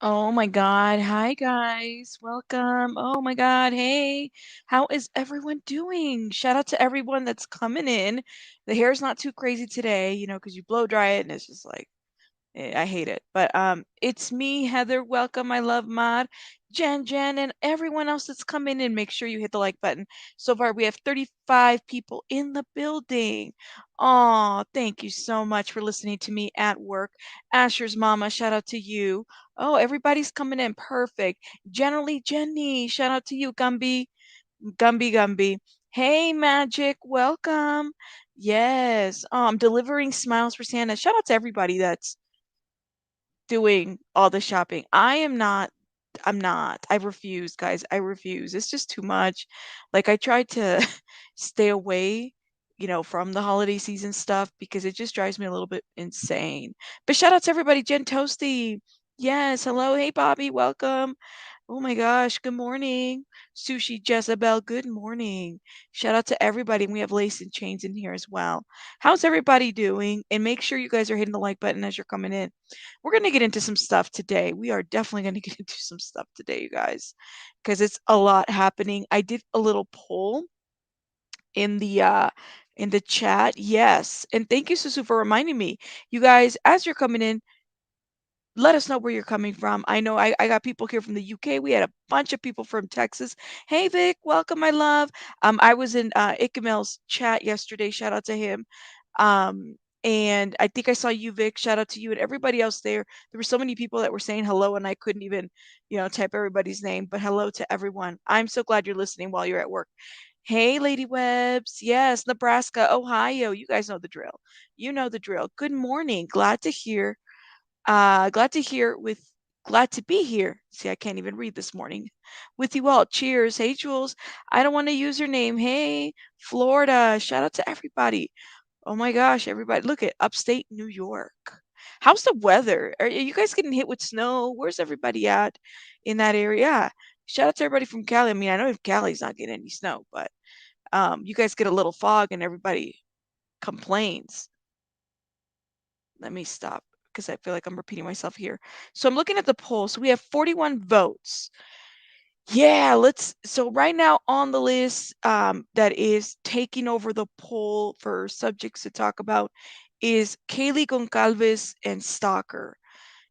Oh my God. Hi, guys. Welcome. Oh my God. Hey, how is everyone doing? Shout out to everyone that's coming in. The hair's not too crazy today, because you blow dry it and it's just like, I hate it. But it's me, Heather. Welcome, my love mod, Jen, and everyone else that's coming in. Make sure you hit the like button. So far, we have 35 people in the building. Oh, thank you so much for listening to me at work. Asher's mama, shout out to you. Oh, everybody's coming in. Perfect. Generally, Jenny, shout out to you. Gumby. Hey, Magic, welcome. Yes. I'm delivering smiles for Santa. Shout out to everybody that's doing all the shopping. I'm not. I refuse, guys. I refuse. It's just too much. Like I tried to stay away, from the holiday season stuff because it just drives me a little bit insane. But shout out to everybody. Jen Toasty. Yes, hello. Hey Bobby, welcome. Oh my gosh, good morning. Sushi Jezebel, good morning. Shout out to everybody. We have Lace and Chains in here as well. How's everybody doing? And make sure you guys are hitting the like button as you're coming in. We're going to get into some stuff today. We are definitely going to get into some stuff today, you guys, because it's a lot happening. I did a little poll in the chat. Yes. And thank you, Susu, for reminding me. You guys, as you're coming in, let us know where you're coming from. I know I got people here from the UK. We had a bunch of people from Texas. Hey Vic, welcome, my love. I was in Ikamel's chat yesterday. Shout out to him. Um, and I think I saw you, Vic. Shout out to you and everybody else there. There were so many people that were saying hello, and I couldn't even, type everybody's name. But hello to everyone. I'm so glad you're listening while you're at work. Hey, Lady Webs. Yes, Nebraska, Ohio. You guys know the drill. You know the drill. Good morning. Glad to be here. See, I can't even read this morning. With you all. Cheers. Hey, Jules. I don't want to use your name. Hey, Florida. Shout out to everybody. Oh my gosh, everybody. Look at upstate New York. How's the weather? Are you guys getting hit with snow? Where's everybody at in that area? Shout out to everybody from Cali. I mean, I know if Cali's not getting any snow, but you guys get a little fog and everybody complains. Let me stop because I feel like I'm repeating myself here. So I'm looking at the poll. So we have 41 votes. Yeah, so right now on the list that is taking over the poll for subjects to talk about is Kaylee Goncalves and stalker.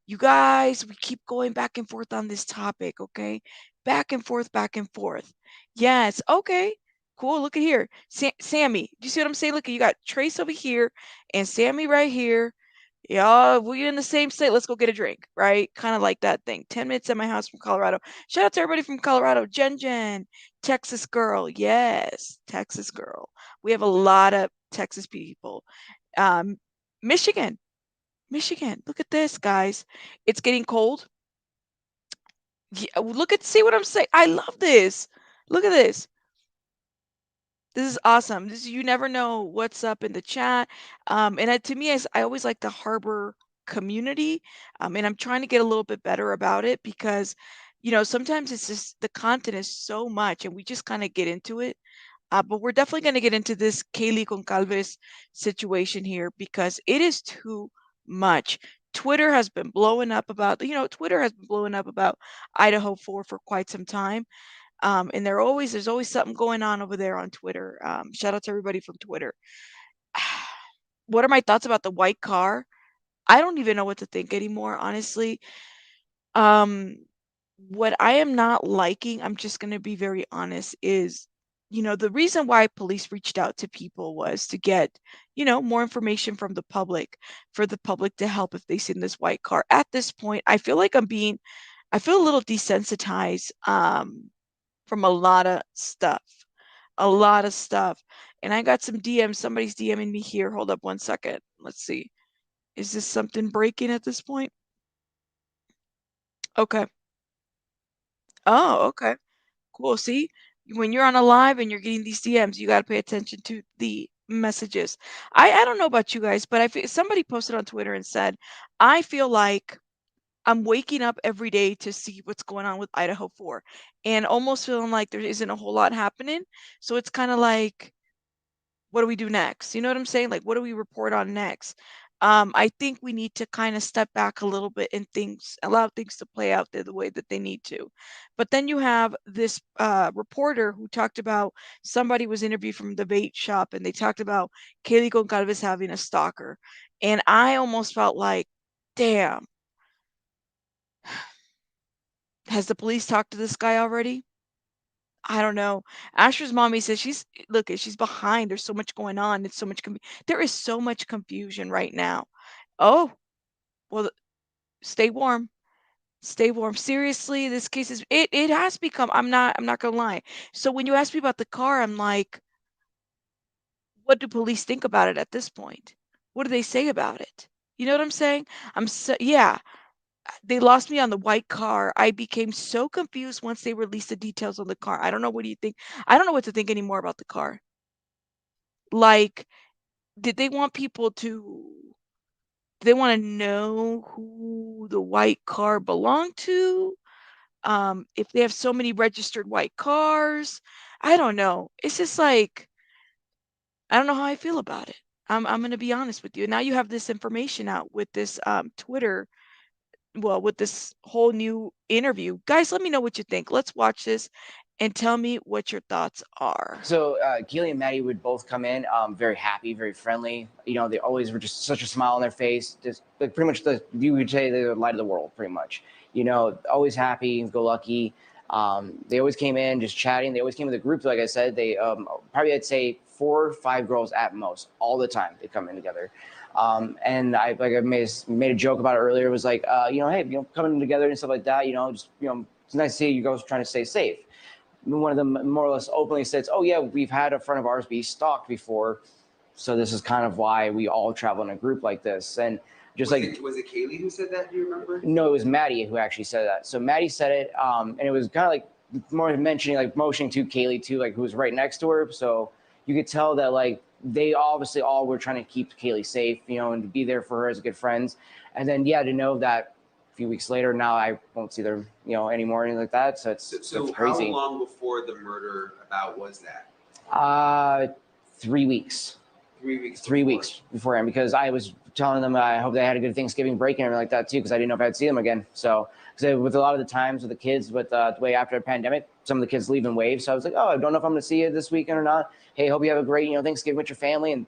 You guys, we keep going back and forth on this topic, okay? Back and forth, back and forth. Yes, okay. Cool. Look at here. Sammy, do you see what I'm saying? Look, you got Trace over here and Sammy right here. Yeah, we're in the same state. Let's go get a drink, right? Kind of like that thing. 10 minutes at my house from Colorado. Shout out to everybody from Colorado. Jen, Texas girl. Yes, Texas girl. We have a lot of Texas people. Um, Michigan. Michigan. Look at this, guys. It's getting cold. Yeah, see what I'm saying. I love this. Look at this. This is awesome. You never know what's up in the chat. To me, I always like the harbor community. And I'm trying to get a little bit better about it because, sometimes it's just the content is so much and we just kind of get into it. But we're definitely going to get into this Kaylee Goncalves situation here because it is too much. Twitter has been blowing up about Idaho for quite some time. And there's always something going on over there on Twitter. Shout out to everybody from Twitter. What are my thoughts about the white car? I don't even know what to think anymore, honestly. Um, what I am not liking, I'm just going to be very honest, is, the reason why police reached out to people was to get, more information from the public, for the public to help if they seen this white car. At this point, I feel a little desensitized from a lot of stuff. And I got some DMs. Somebody's DMing me here. Hold up one second. Let's see. Is this something breaking at this point? Okay. Oh, okay. Cool. See, when you're on a live and you're getting these DMs, you got to pay attention to the messages. I don't know about you guys, but somebody posted on Twitter and said, I feel like I'm waking up every day to see what's going on with Idaho 4 and almost feeling like there isn't a whole lot happening. So it's kind of like, what do we do next? You know what I'm saying? Like, what do we report on next? I think we need to kind of step back a little bit and allow things to play out the way that they need to. But then you have this reporter who talked about somebody was interviewed from the bait shop, and they talked about Kaylee Goncalves having a stalker, and I almost felt like, damn, has the police talked to this guy already? I don't know. Asher's mommy says she's behind. There's so much going on. It's so much there is so much confusion right now. Oh, well, stay warm. Stay warm. Seriously, this case it has become, I'm not gonna lie. So when you ask me about the car, I'm like, what do police think about it at this point? What do they say about it? You know what I'm saying? Yeah, they lost me on the white car. I became so confused once they released the details on the car. I don't know, what do you think? I don't know what to think anymore about the car. Like, did they want people to they want to know who the white car belonged to? If they have so many registered white cars, I don't know. It's just like, I don't know how I feel about it. I'm gonna be honest with you. Now you have this information out with this Twitter, well, with this whole new interview. Guys, let me know what you think. Let's watch this and tell me what your thoughts are. So Keely and Maddie would both come in very happy, very friendly. You know, they always were just such a smile on their face. Just like pretty much you would say they're the light of the world, pretty much. You know, always happy, go lucky. They always came in just chatting. They always came with a group, like I said. They probably I'd say 4 or 5 girls at most, all the time. They come in together. And I made a joke about it earlier. It was like, hey, coming together and stuff like that. It's nice to see you guys trying to stay safe. One of them more or less openly says, "Oh yeah, we've had a friend of ours be stalked before, so this is kind of why we all travel in a group like this." And just was it Kaylee who said that? Do you remember? no, it was Maddie who actually said that. So Maddie said it, and it was kind of like more mentioning, like motioning to Kaylee too, like who was right next to her. So you could tell that like they obviously all were trying to keep Kaylee safe, and to be there for her as good friends. And then yeah, to know that a few weeks later, now I won't see them, anymore, anything like that. So So that's crazy. how long before the murder about was that? 3 weeks. 3 weeks. 3 weeks beforehand, because I was telling them I hope they had a good Thanksgiving break and everything like that too, because I didn't know if I'd see them again. So, because with a lot of the times with the kids, with the way after the pandemic, some of the kids leave in waves. So I was like, oh, I don't know if I'm going to see you this weekend or not. Hey, hope you have a great, Thanksgiving with your family. And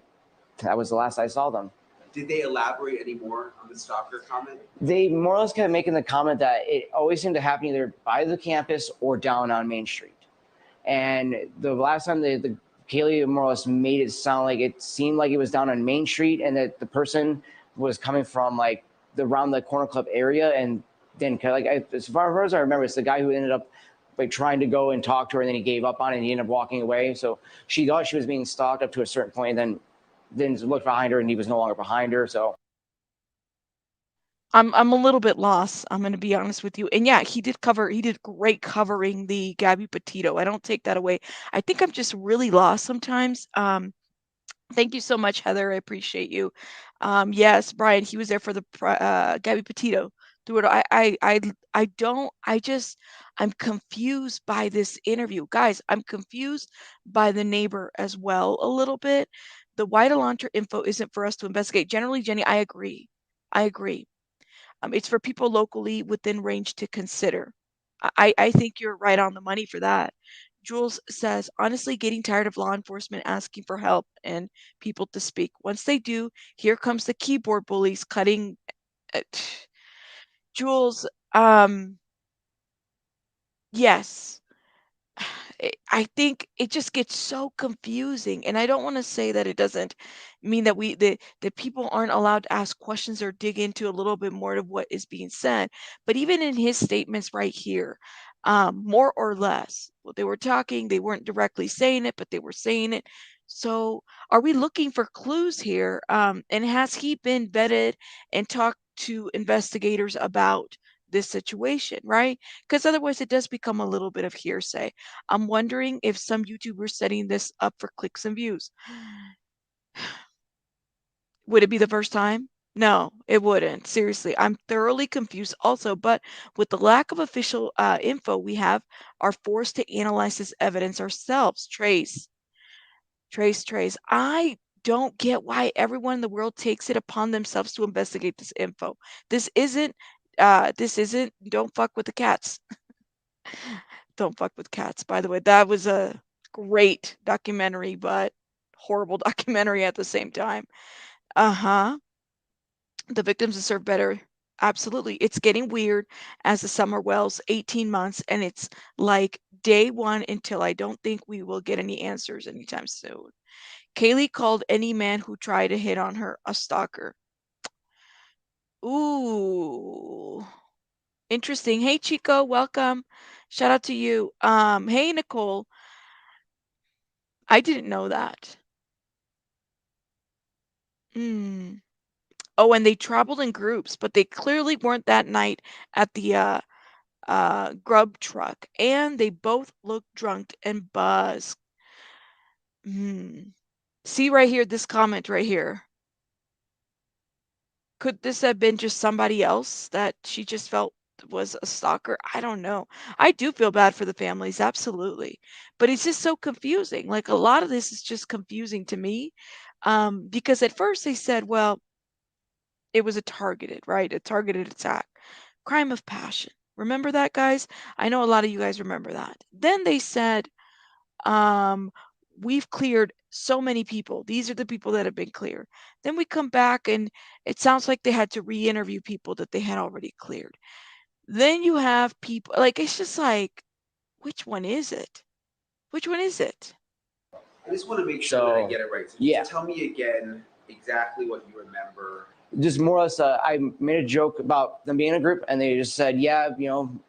that was the last I saw them. Did they elaborate any more on the stalker comment? They more or less kept making the comment that it always seemed to happen either by the campus or down on Main Street. And the last time the Kaylee more or less made it sound like it seemed like it was down on Main Street, and that the person was coming from like around the Corner Club area, and then as far as I remember, it's the guy who ended up like trying to go and talk to her, and then he gave up on it, and he ended up walking away. So she thought she was being stalked up to a certain point, and then looked behind her, and he was no longer behind her. So I'm a little bit lost. I'm gonna be honest with you. And yeah, he did great covering the Gabby Petito. I don't take that away. I think I'm just really lost sometimes. Thank you so much, Heather. I appreciate you. Yes, Brian, he was there for the Gabby Petito. Through it, I don't. I'm confused by this interview, guys. I'm confused by the neighbor as well a little bit. The White Elantra info isn't for us to investigate. Generally, Jenny, I agree. I agree. It's for people locally within range to consider. I think you're right on the money for that. Jules says, honestly, getting tired of law enforcement asking for help and people to speak. Once they do, here comes the keyboard bullies cutting. uh, Jules, yes. I think it just gets so confusing, and I don't want to say that it doesn't mean that that people aren't allowed to ask questions or dig into a little bit more of what is being said. But even in his statements right here, more or less, well, they were talking, they weren't directly saying it, but they were saying it. So, are we looking for clues here? And has he been vetted and talked to investigators about this situation, right? Because otherwise, it does become a little bit of hearsay. I'm wondering if some YouTubers setting this up for clicks and views. Would it be the first time? No, it wouldn't. Seriously, I'm thoroughly confused also, but with the lack of official info, we are forced to analyze this evidence ourselves. Trace. I don't get why everyone in the world takes it upon themselves to investigate this info. This isn't don't fuck with the cats. Don't fuck with cats. By the way, that was a great documentary, but horrible documentary at the same time. Uh-huh. The victims deserve better. Absolutely. It's getting weird as the summer wells 18 months, and it's like day one until I don't think we will get any answers anytime soon. Kaylee called any man who tried to hit on her a stalker. Ooh. Interesting. Hey Chico, welcome. Shout out to you. Hey Nicole. I didn't know that. Hmm. Oh, and they traveled in groups, but they clearly weren't that night at the grub truck, and they both looked drunk and buzzed. Hmm. See right here, this comment right here. Could this have been just somebody else that she just felt was a stalker? I don't know. I do feel bad for the families, absolutely. But it's just so confusing. Like a lot of this is just confusing to me. Because at first they said, well, it was a targeted, right? A targeted attack. Crime of passion. Remember that, guys? I know a lot of you guys remember that. Then they said, um, we've cleared so many people. These are the people that have been cleared. Then we come back and it sounds like they had to re-interview people that they had already cleared. Then you have people like it's just like, which one is it? Which one is it? I just want to make sure that I get it right. So Yeah. just tell me again exactly what you remember. Just more or less, I made a joke about them being in a group, and they just said, yeah,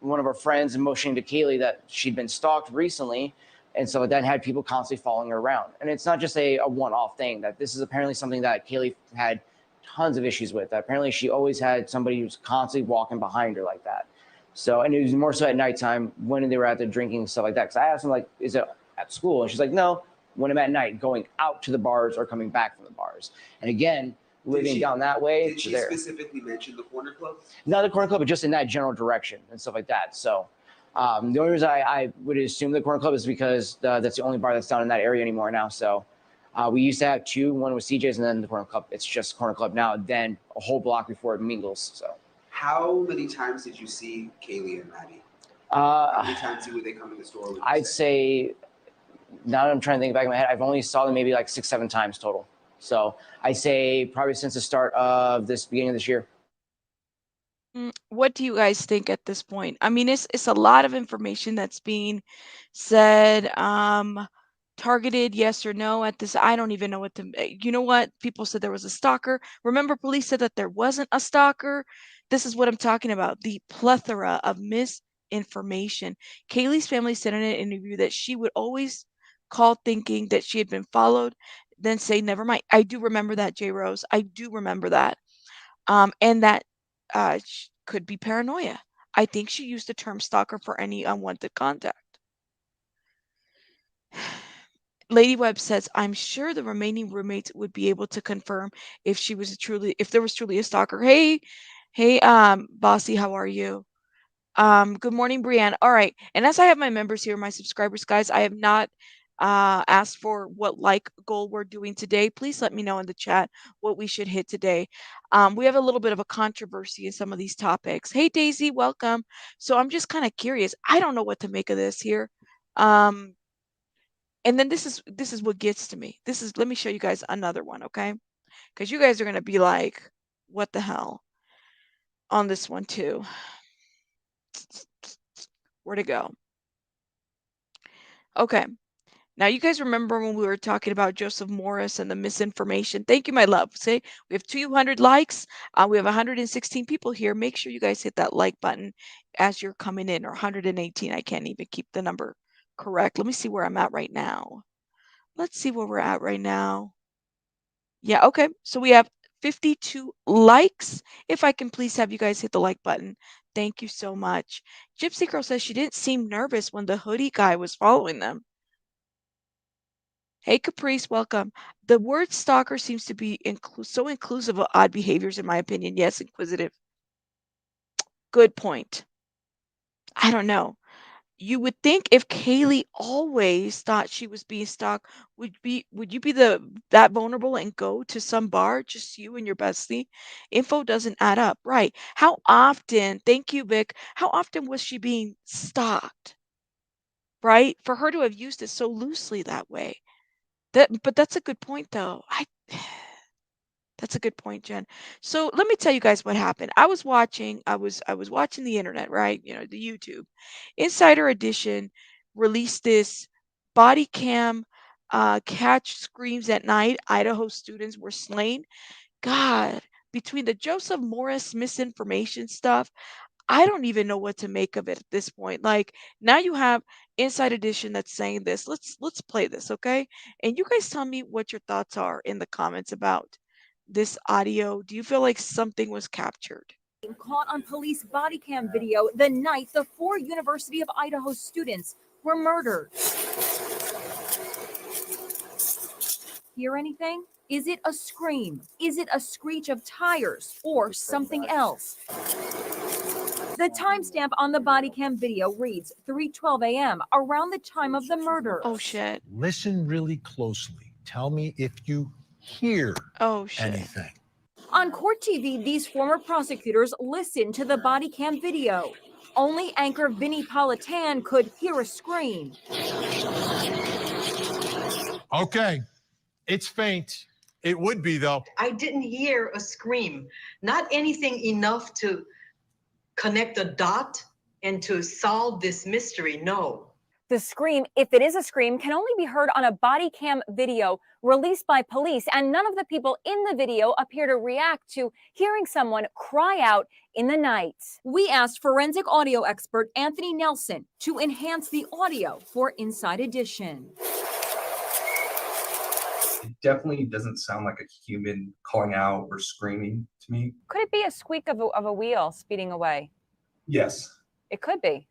one of our friends motioning to Kaylee that she'd been stalked recently, and so that had people constantly following her around. And it's not just a one-off thing, that this is apparently something that Kaylee had tons of issues with. Apparently she always had somebody who's constantly walking behind her like that. So, and it was more so at nighttime when they were out there drinking and stuff like that. Because I asked them, like, is it at school? And she's like, no, when I'm at night, going out to the bars or coming back from the bars. And again, living down that way. Did she specifically mention the corner club? Not the corner club, but just in that general direction and stuff like that. So the only reason I would assume the corner club is because that's the only bar that's down in that area anymore now. So we used to have two. One was CJ's, and then the corner club. It's just corner club now. Then a whole block before it mingles. So how many times did you see Kaylee and Maddie? How many times would they come in the store? I'd say, now that I'm trying to think back in my head, I've only saw them maybe like 6-7 times total. So I say probably since the start of this beginning of this year. What do you guys think at this point? I mean, it's a lot of information that's being said. Targeted, yes or no at this. I don't even know what to. You know what? People said there was a stalker. Remember, police said that there wasn't a stalker. This is what I'm talking about. The plethora of misinformation. Kaylee's family said in an interview that she would always call thinking that she had been followed, then say, never mind. I do remember that, J. Rose. I do remember that. And that could be paranoia. I think she used the term stalker for any unwanted contact. Lady Webb says, I'm sure the remaining roommates would be able to confirm if there was truly a stalker. Hey, Bossy, how are you? Good morning, Brianne. All right. And as I have my members here, my subscribers, guys, I have not asked for what like goal we're doing today. Please let me know in the chat what we should hit today. We have a little bit of a controversy in some of these topics. Hey, Daisy, welcome. So I'm just kind of curious. I don't know what to make of this here. And then this is what gets to me. Let me show you guys another one, okay? Because you guys are gonna be like, what the hell on this one too. Where'd it go? Okay. Now, you guys remember when we were talking about Joseph Morris and the misinformation? Thank you, my love. Say we have 200 likes. We have 116 people here. Make sure you guys hit that like button as you're coming in, or 118. I can't even keep the number correct. Let me see where I'm at right now. Let's see where we're at right now. Yeah, okay. So we have 52 likes. If I can please have you guys hit the like button. Thank you so much. Gypsy Girl says she didn't seem nervous when the hoodie guy was following them. Hey, Caprice, welcome. The word stalker seems to be so inclusive of odd behaviors, in my opinion. Yes, inquisitive. Good point. I don't know. You would think if Kaylee always thought she was being stalked, would you be that vulnerable and go to some bar, just you and your bestie? Info doesn't add up, right? How often, thank you, Vic, how often was she being stalked, right? For her to have used it so loosely that way. But that's a good point though. That's a good point, Jen. So let me tell you guys what happened. I was watching the internet, right? You know, the YouTube. Insider Edition released this body cam catch screams at night. Idaho students were slain. God, between the Joseph Morris misinformation stuff, I don't even know what to make of it at this point. Like now you have Inside Edition that's saying this. Let's play this, okay? And you guys tell me what your thoughts are in the comments about this audio. Do you feel like something was captured? Caught on police body cam video the night the 4 University of Idaho students were murdered. Hear anything? Is it a scream? Is it a screech of tires or something else? The timestamp on the body cam video reads 3:12 a.m. around the time of the murder. Oh shit. Listen really closely. Tell me if you hear anything. On court TV, these former prosecutors listened to the body cam video. Only anchor Vinnie Politan could hear a scream. Okay, it's faint. It would be, though. I didn't hear a scream, not anything enough to connect a dot and to solve this mystery. No. The scream, if it is a scream, can only be heard on a body cam video released by police, and none of the people in the video appear to react to hearing someone cry out in the night. We asked forensic audio expert Anthony Nelson to enhance the audio for Inside Edition. It definitely doesn't sound like a human calling out or screaming to me. Could it be a squeak of a wheel speeding away? Yes. It could be.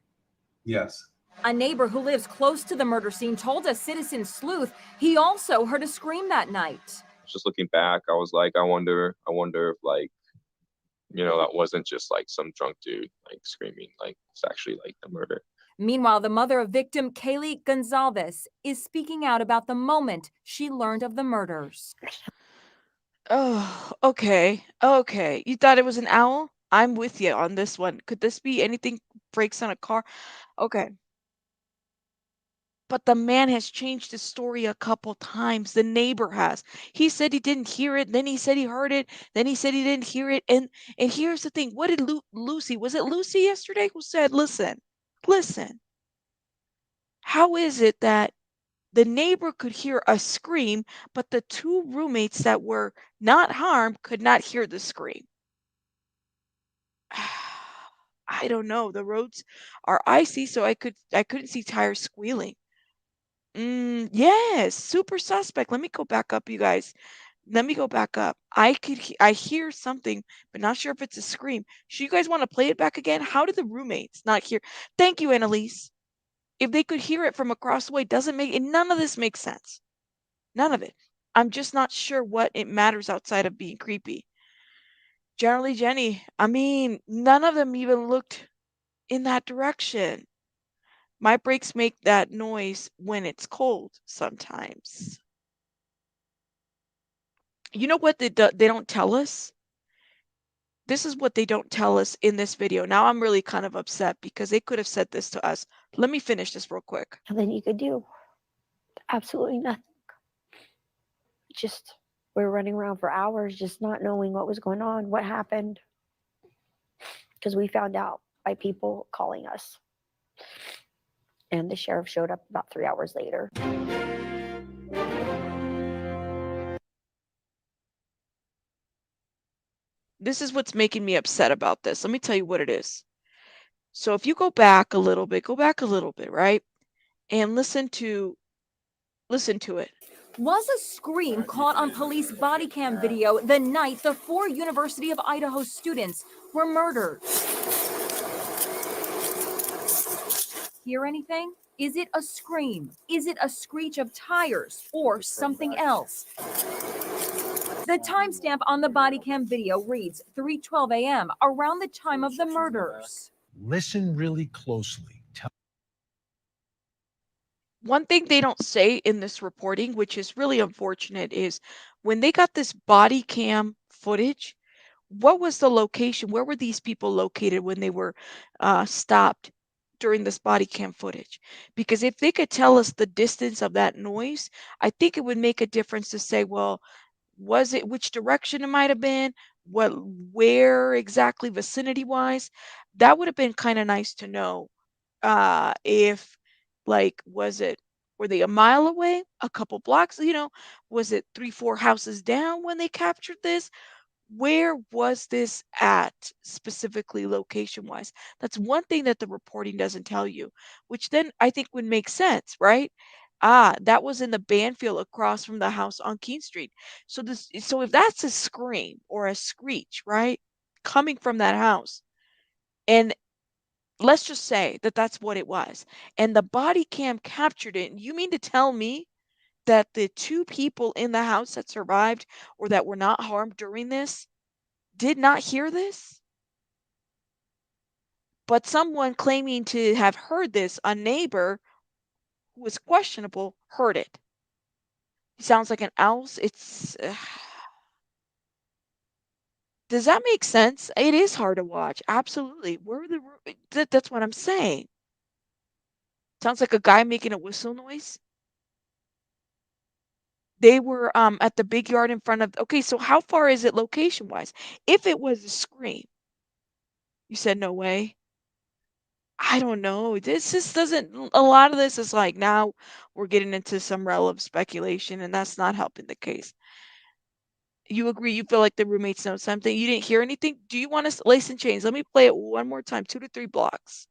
Yes. A neighbor who lives close to the murder scene told a Citizen Sleuth he also heard a scream that night. Just looking back, I was like, I wonder if like, you know, that wasn't just like some drunk dude like screaming, like it's actually like the murder. Meanwhile, the mother of victim Kaylee Goncalves is speaking out about the moment she learned of the murders. Oh, okay. Okay. You thought it was an owl? I'm with you on this one. Could this be anything breaks on a car? Okay. But the man has changed his story a couple times. The neighbor has. He said he didn't hear it, then he said he heard it, then he said he didn't hear it. And here's the thing. What did Lucy, was it Lucy yesterday who said, listen, how is it that the neighbor could hear a scream, but the two roommates that were not harmed could not hear the scream? I don't know. The roads are icy, so I couldn't see tires squealing. Yes, super suspect. Let me go back up, you guys. Let me go back up. I hear something, but not sure if it's a scream. Should you guys want to play it back again? How did the roommates not hear? Thank you, Annalise. If they could hear it from across the way, doesn't make none of this makes sense. None of it. I'm just not sure what it matters outside of being creepy. Generally, Jenny, I mean, none of them even looked in that direction. My brakes make that noise when it's cold sometimes. You know what they don't tell us? This is what they don't tell us in this video. Now I'm really kind of upset because they could have said this to us. Let me finish this real quick. Nothing you could do. Absolutely nothing. Just, we were running around for hours just not knowing what was going on, what happened. Because we found out by people calling us. And the sheriff showed up about 3 hours later. This is what's making me upset about this. Let me tell you what it is. So if you go back a little bit, right? And listen to it. Was a scream caught on police body cam video the night the 4 University of Idaho students were murdered. Hear anything? Is it a scream? Is it a screech of tires or something else? The timestamp on the body cam video reads 3:12 a.m. around the time of the murders. Listen really closely. One thing they don't say in this reporting, which is really unfortunate, is when they got this body cam footage, what was the location? Where were these people located when they were stopped during this body cam footage? Because if they could tell us the distance of that noise, I think it would make a difference to say, well, was it which direction it might have been? Where exactly vicinity wise? That would have been kind of nice to know. If like were they a mile away, a couple blocks, was it 3, 4 houses down when they captured this? Where was this at specifically location wise? That's one thing that the reporting doesn't tell you, which then I think would make sense, right? That was in the Banfield across from the house on Keene Street. So if that's a scream or a screech, right? Coming from that house, and let's just say that that's what it was, and the body cam captured it, and you mean to tell me that the 2 people in the house that survived or that were not harmed during this did not hear this? But someone claiming to have heard this, a neighbor who was questionable, heard it. He sounds like an owl. It's Does that make sense? It is hard to watch. Absolutely. Where are that's what I'm saying. Sounds like a guy making a whistle noise. They were at the big yard in front of. Okay, so how far is it location wise? If it was a scream, you said no way. I don't know. This just doesn't. A lot of this is like now we're getting into some realm of speculation, and that's not helping the case. You agree? You feel like the roommates know something? You didn't hear anything? Do you want us lace and chains? Let me play it one more time, 2 to 3 blocks.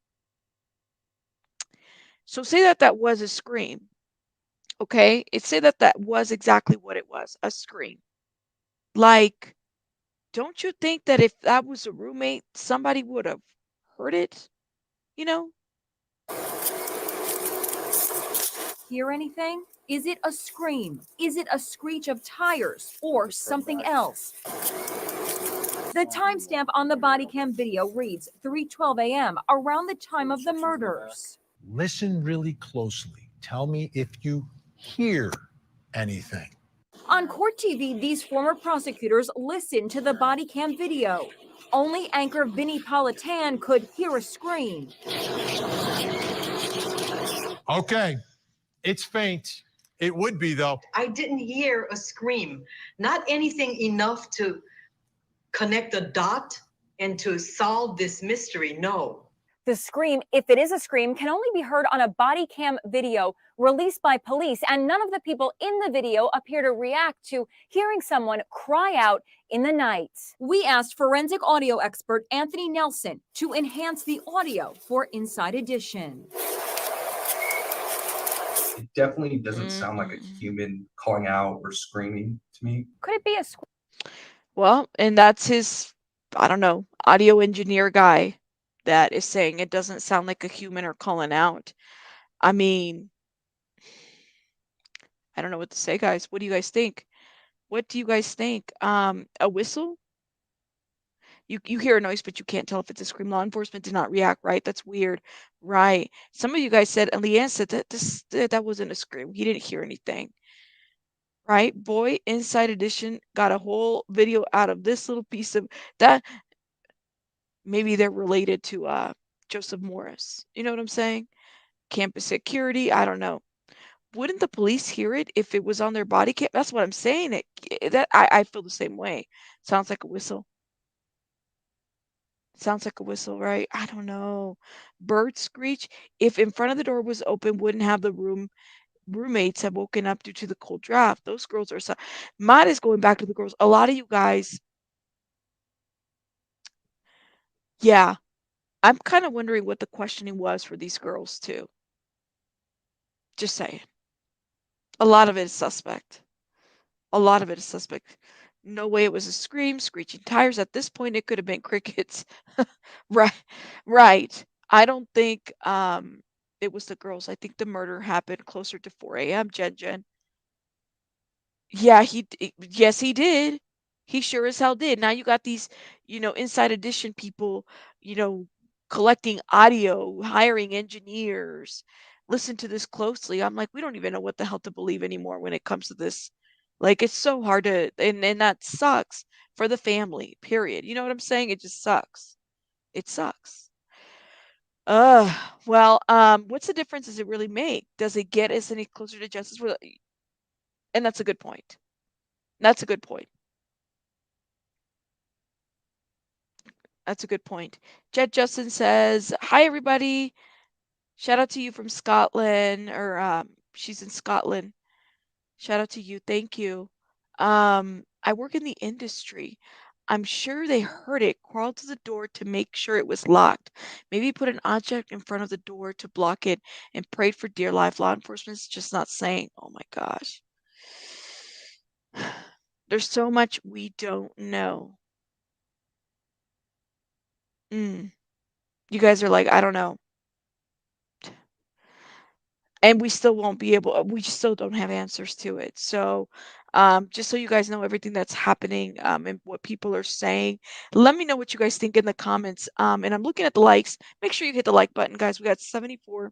So say that that was a scream. Okay, say that that was exactly what it was, a scream. Like, don't you think that if that was a roommate, somebody would have heard it? You know? Hear anything? Is it a scream? Is it a screech of tires or something else? The timestamp on the body cam video reads 3:12 a.m., around the time of the murders. Listen really closely. Tell me if you hear anything. On court TV, these former prosecutors listened to the body cam video. Only anchor Vinnie Politan could hear a scream. Okay, it's faint. It would be, though. I didn't hear a scream, not anything enough to connect a dot and to solve this mystery. No. The scream, if it is a scream, can only be heard on a body cam video released by police, and none of the people in the video appear to react to hearing someone cry out in the night. We asked forensic audio expert Anthony Nelson to enhance the audio for Inside Edition. It definitely doesn't sound like a human calling out or screaming to me. Could it be a scream? Well, and that's his, I don't know, audio engineer guy that is saying it doesn't sound like a human or calling out. I mean, I don't know what to say, guys. What do you guys think? What do you guys think? A whistle? You hear a noise, but you can't tell if it's a scream. Law enforcement did not react, right? That's weird, right? Some of you guys said, and Leanne said that wasn't a scream. He didn't hear anything, right? Boy, Inside Edition got a whole video out of this little piece of that. Maybe they're related to Joseph Morris. You know what I'm saying? Campus security. I don't know. Wouldn't the police hear it if it was on their body cam? That's what I'm saying. I feel the same way. Sounds like a whistle. Sounds like a whistle, right? I don't know. Bird screech. If in front of the door was open, wouldn't have the roommates have woken up due to the cold draft. Those girls are mine is going back to the girls. A lot of you guys, yeah. I'm kind of wondering what the questioning was for these girls too. Just saying. A lot of it is suspect. A lot of it is suspect. No way it was a scream, screeching tires. At this point, it could have been crickets. Right, right. I don't think it was the girls. I think the murder happened closer to 4 a.m. Jen. Yeah, yes, he did. He sure as hell did. Now you got these, Inside Edition people, collecting audio, hiring engineers, listen to this closely, I'm like, we don't even know what the hell to believe anymore when it comes to this. Like, it's so hard to, and that sucks for the family, period. You know what I'm saying? It just sucks. It sucks. Well, what's the difference does it really make? Does it get us any closer to justice? And that's a good point. That's a good point. That's a good point. Jed Justin says, "Hi everybody. Shout out to you from Scotland," or she's in Scotland. Shout out to you. Thank you. I work in the industry. I'm sure they heard it, crawled to the door to make sure it was locked. Maybe put an object in front of the door to block it and prayed for dear life. Law enforcement's just not saying. Oh my gosh. There's so much we don't know. You guys are like, I don't know. And we still won't be able, we still don't have answers to it. So, just so you guys know everything that's happening, and what people are saying, let me know what you guys think in the comments. And I'm looking at the likes. Make sure you hit the like button, guys. We got 74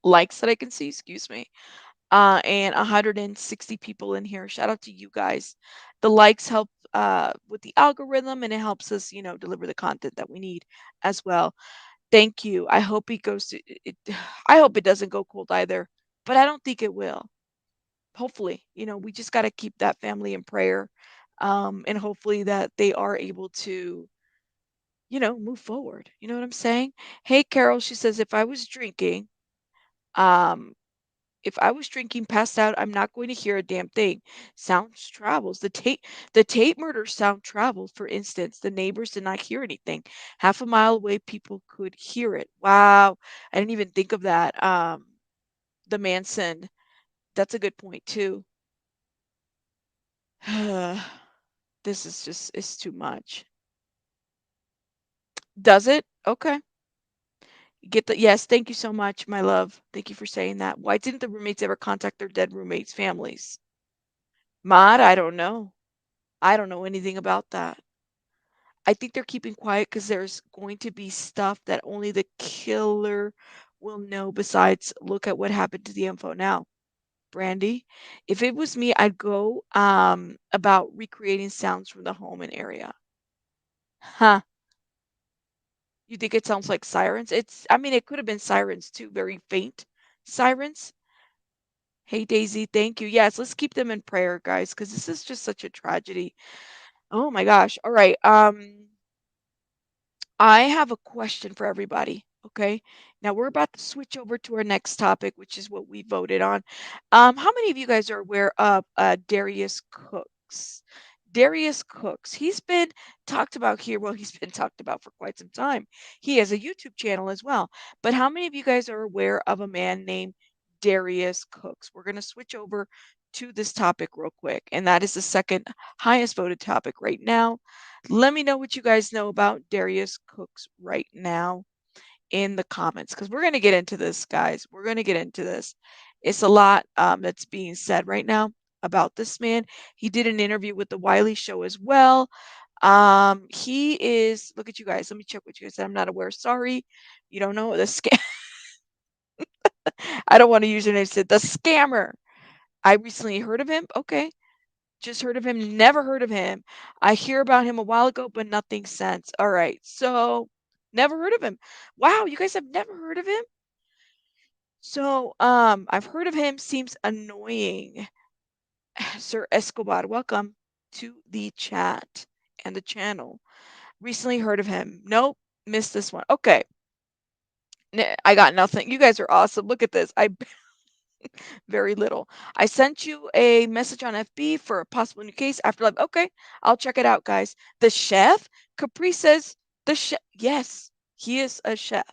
likes that I can see, excuse me. And 160 people in here. Shout out to you guys. The likes help with the algorithm, and it helps us, deliver the content that we need as well. Thank you. I hope it goes to it. I hope it doesn't go cold either, but I don't think it will. Hopefully, we just got to keep that family in prayer, and hopefully that they are able to, move forward. You know what I'm saying? Hey, Carol, she says, um, if I was drinking, passed out, I'm not going to hear a damn thing. Sounds travels. The Tate murder sound traveled. For instance, the neighbors did not hear anything. Half a mile away, people could hear it. Wow, I didn't even think of that. The Manson. That's a good point too. This is just it's too much. Does it? Okay. Yes, thank you so much, my love. Thank you for saying that. Why didn't the roommates ever contact their dead roommates' families? Maud, I don't know. I don't know anything about that. I think they're keeping quiet because there's going to be stuff that only the killer will know. Besides, look at what happened to the info now. Brandy, if it was me, I'd go about recreating sounds from the home and area. Huh. You think it sounds like sirens? I mean, it could have been sirens too, very faint sirens. Hey, Daisy, thank you. Yes, let's keep them in prayer, guys, because this is just such a tragedy. Oh my gosh. All right. I have a question for everybody. Okay. Now we're about to switch over to our next topic, which is what we voted on. How many of you guys are aware of Darius Cooks? Darius Cooks. He's been talked about here. Well, he's been talked about for quite some time. He has a YouTube channel as well. But how many of you guys are aware of a man named Darius Cooks? We're going to switch over to this topic real quick, and that is the second highest voted topic right now. Let me know what you guys know about Darius Cooks right now in the comments, because we're going to get into this, guys. We're going to get into this. It's a lot that's being said right now about this man. He did an interview with the Wiley Show as well. He is, look at you guys. Let me check what you guys said. I'm not aware. Sorry. You don't know the scam. I don't want to use your name. Said the scammer. I recently heard of him. Okay. Just heard of him, never heard of him. I hear about him a while ago, but nothing since. All right. So, never heard of him. Wow, you guys have never heard of him? So, I've heard of him, seems annoying. Sir Escobar, welcome to the chat and the channel. Recently heard of him. Nope, missed this one. Okay. I got nothing. You guys are awesome. Look at this. Very little. I sent you a message on FB for a possible new case. Afterlife. Okay, I'll check it out, guys. The chef, Capri says the chef. Yes, he is a chef.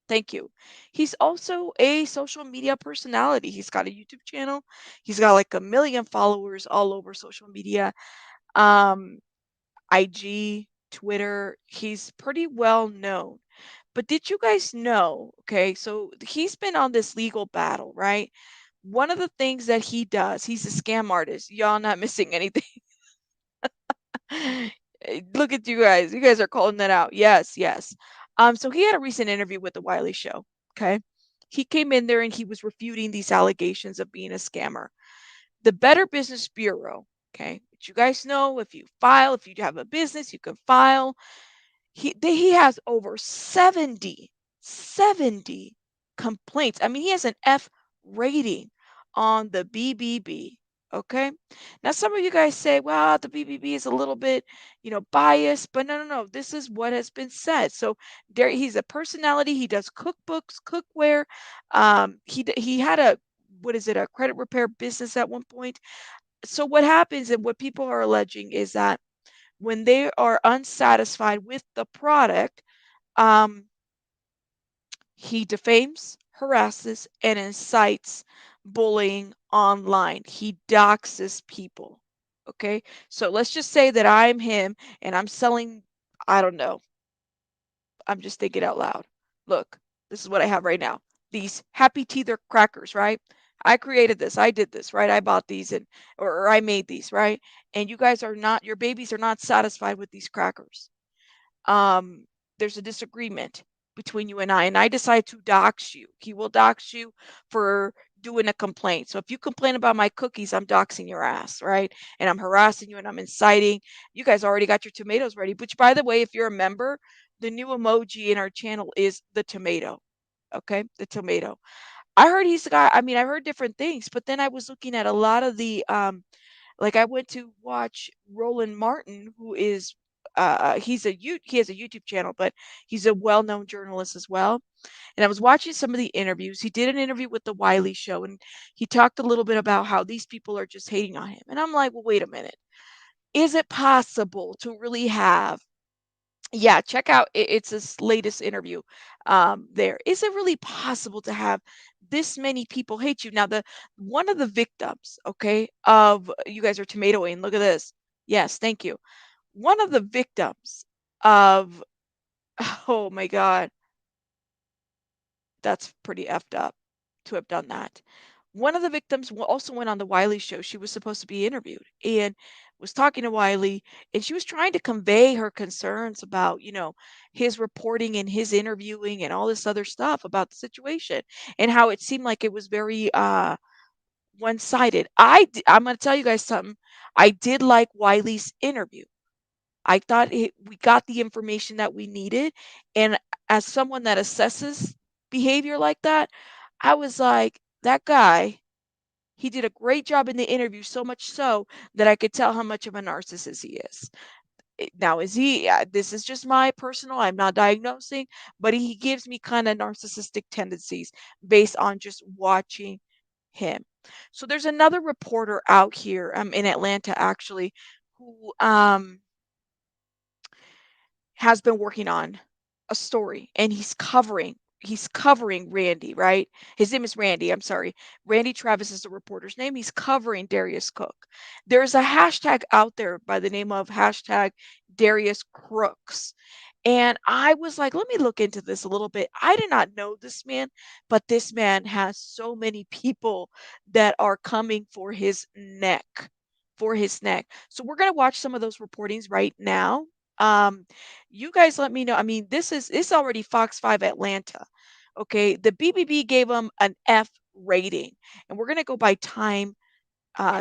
Thank you. He's also a social media personality. He's got a YouTube channel. He's got like 1 million followers all over social media. IG, Twitter. He's pretty well known. But did you guys know? Okay, so he's been on this legal battle, right? One of the things that he does, he's a scam artist. Y'all not missing anything. Look at you guys. You guys are calling that out. Yes, yes. So he had a recent interview with the Wiley Show. Okay. he came in there and he was refuting these allegations of being a scammer. The Better Business Bureau, okay, which you guys know, if you have a business, you can file. He has over 70 complaints. I mean, he has an F rating on the BBB. Okay. Now, some of you guys say, well, the BBB is a little bit, biased, but no. This is what has been said. So he's a personality. He does cookbooks, cookware. He had a credit repair business at one point. So what happens and what people are alleging is that when they are unsatisfied with the product, he defames, harasses, and incites bullying online. He doxes people. Okay. So let's just say that I'm him and I'm selling, I don't know. I'm just thinking out loud. Look, this is what I have right now. These Happy Teether crackers, right? I created this. I did this, right? I bought these or I made these, right? And you guys your babies are not satisfied with these crackers. There's a disagreement between you and I decide to dox you. He will dox you for doing a complaint. So if you complain about my cookies, I'm doxing your ass, right? And I'm harassing you and I'm inciting. You guys already got your tomatoes ready, which, by the way, if you're a member, the new emoji in our channel is the tomato. Okay, the tomato. I heard he's the guy. I mean, I heard different things, but then I was looking at a lot of the like I went to watch Roland Martin, who is he has a YouTube channel, but he's a well-known journalist as well. And I was watching some of the interviews. He did an interview with the Wiley Show, and he talked a little bit about how these people are just hating on him. And I'm like, well, wait a minute. Is it possible to really have check out it's his latest interview there. Is it really possible to have this many people hate you? Now, one of the victims, okay, of you guys are tomatoing. Look at this. Yes, thank you. One of the victims of oh my God, that's pretty effed up to have done that. One of the victims also went on the Wiley Show. She was supposed to be interviewed and was talking to Wiley, and she was trying to convey her concerns about, his reporting and his interviewing and all this other stuff about the situation and how it seemed like it was very one-sided. I'm going to tell you guys something. I did like Wiley's interview. I thought we got the information that we needed. And as someone that assesses behavior like that, I was like, that guy, he did a great job in the interview, so much so that I could tell how much of a narcissist he is. Now, is he, this is just my personal, I'm not diagnosing, but he gives me kind of narcissistic tendencies based on just watching him. So there's another reporter out here in Atlanta, actually, who has been working on a story, and he's covering Randy, right? His name is Randy. I'm sorry. Randy Travis is the reporter's name. He's covering Darius Cook. There's a hashtag out there by the name of hashtag Darius Crooks. And I was like, let me look into this a little bit. I did not know this man, but this man has so many people that are coming for his neck. So we're going to watch some of those reportings right now. You guys let me know. I mean, it's already Fox 5 Atlanta. Okay. The BBB gave them an F rating, and we're going to go by time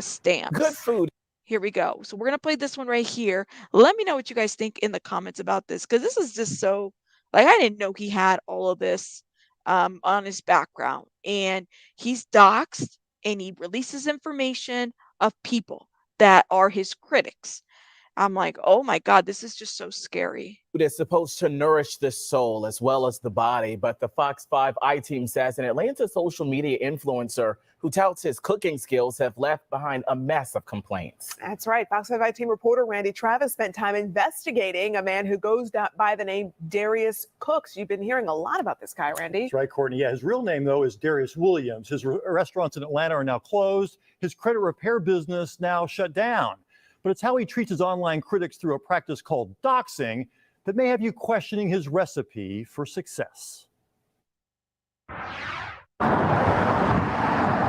stamps. Good food. Here we go. So we're going to play this one right here. Let me know what you guys think in the comments about this, because this is just so, like, I didn't know he had all of this on his background, and he's doxxed and he releases information of people that are his critics. I'm like, oh my God, this is just so scary. Food is supposed to nourish the soul as well as the body, but the Fox 5 I-Team says an Atlanta social media influencer who touts his cooking skills have left behind a mess of complaints. That's right. Fox 5 I-Team reporter Randy Travis spent time investigating a man who goes by the name Darius Cooks. You've been hearing a lot about this guy, Randy. That's right, Courtney. Yeah, his real name, though, is Darius Williams. His restaurants in Atlanta are now closed. His credit repair business now shut down. But it's how he treats his online critics through a practice called doxing that may have you questioning his recipe for success.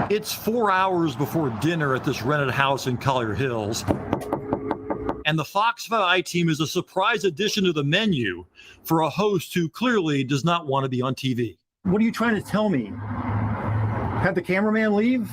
It's 4 hours before dinner at this rented house in Collier Hills. And the Fox 5 I-Team is a surprise addition to the menu for a host who clearly does not want to be on TV. What are you trying to tell me? Have the cameraman leave?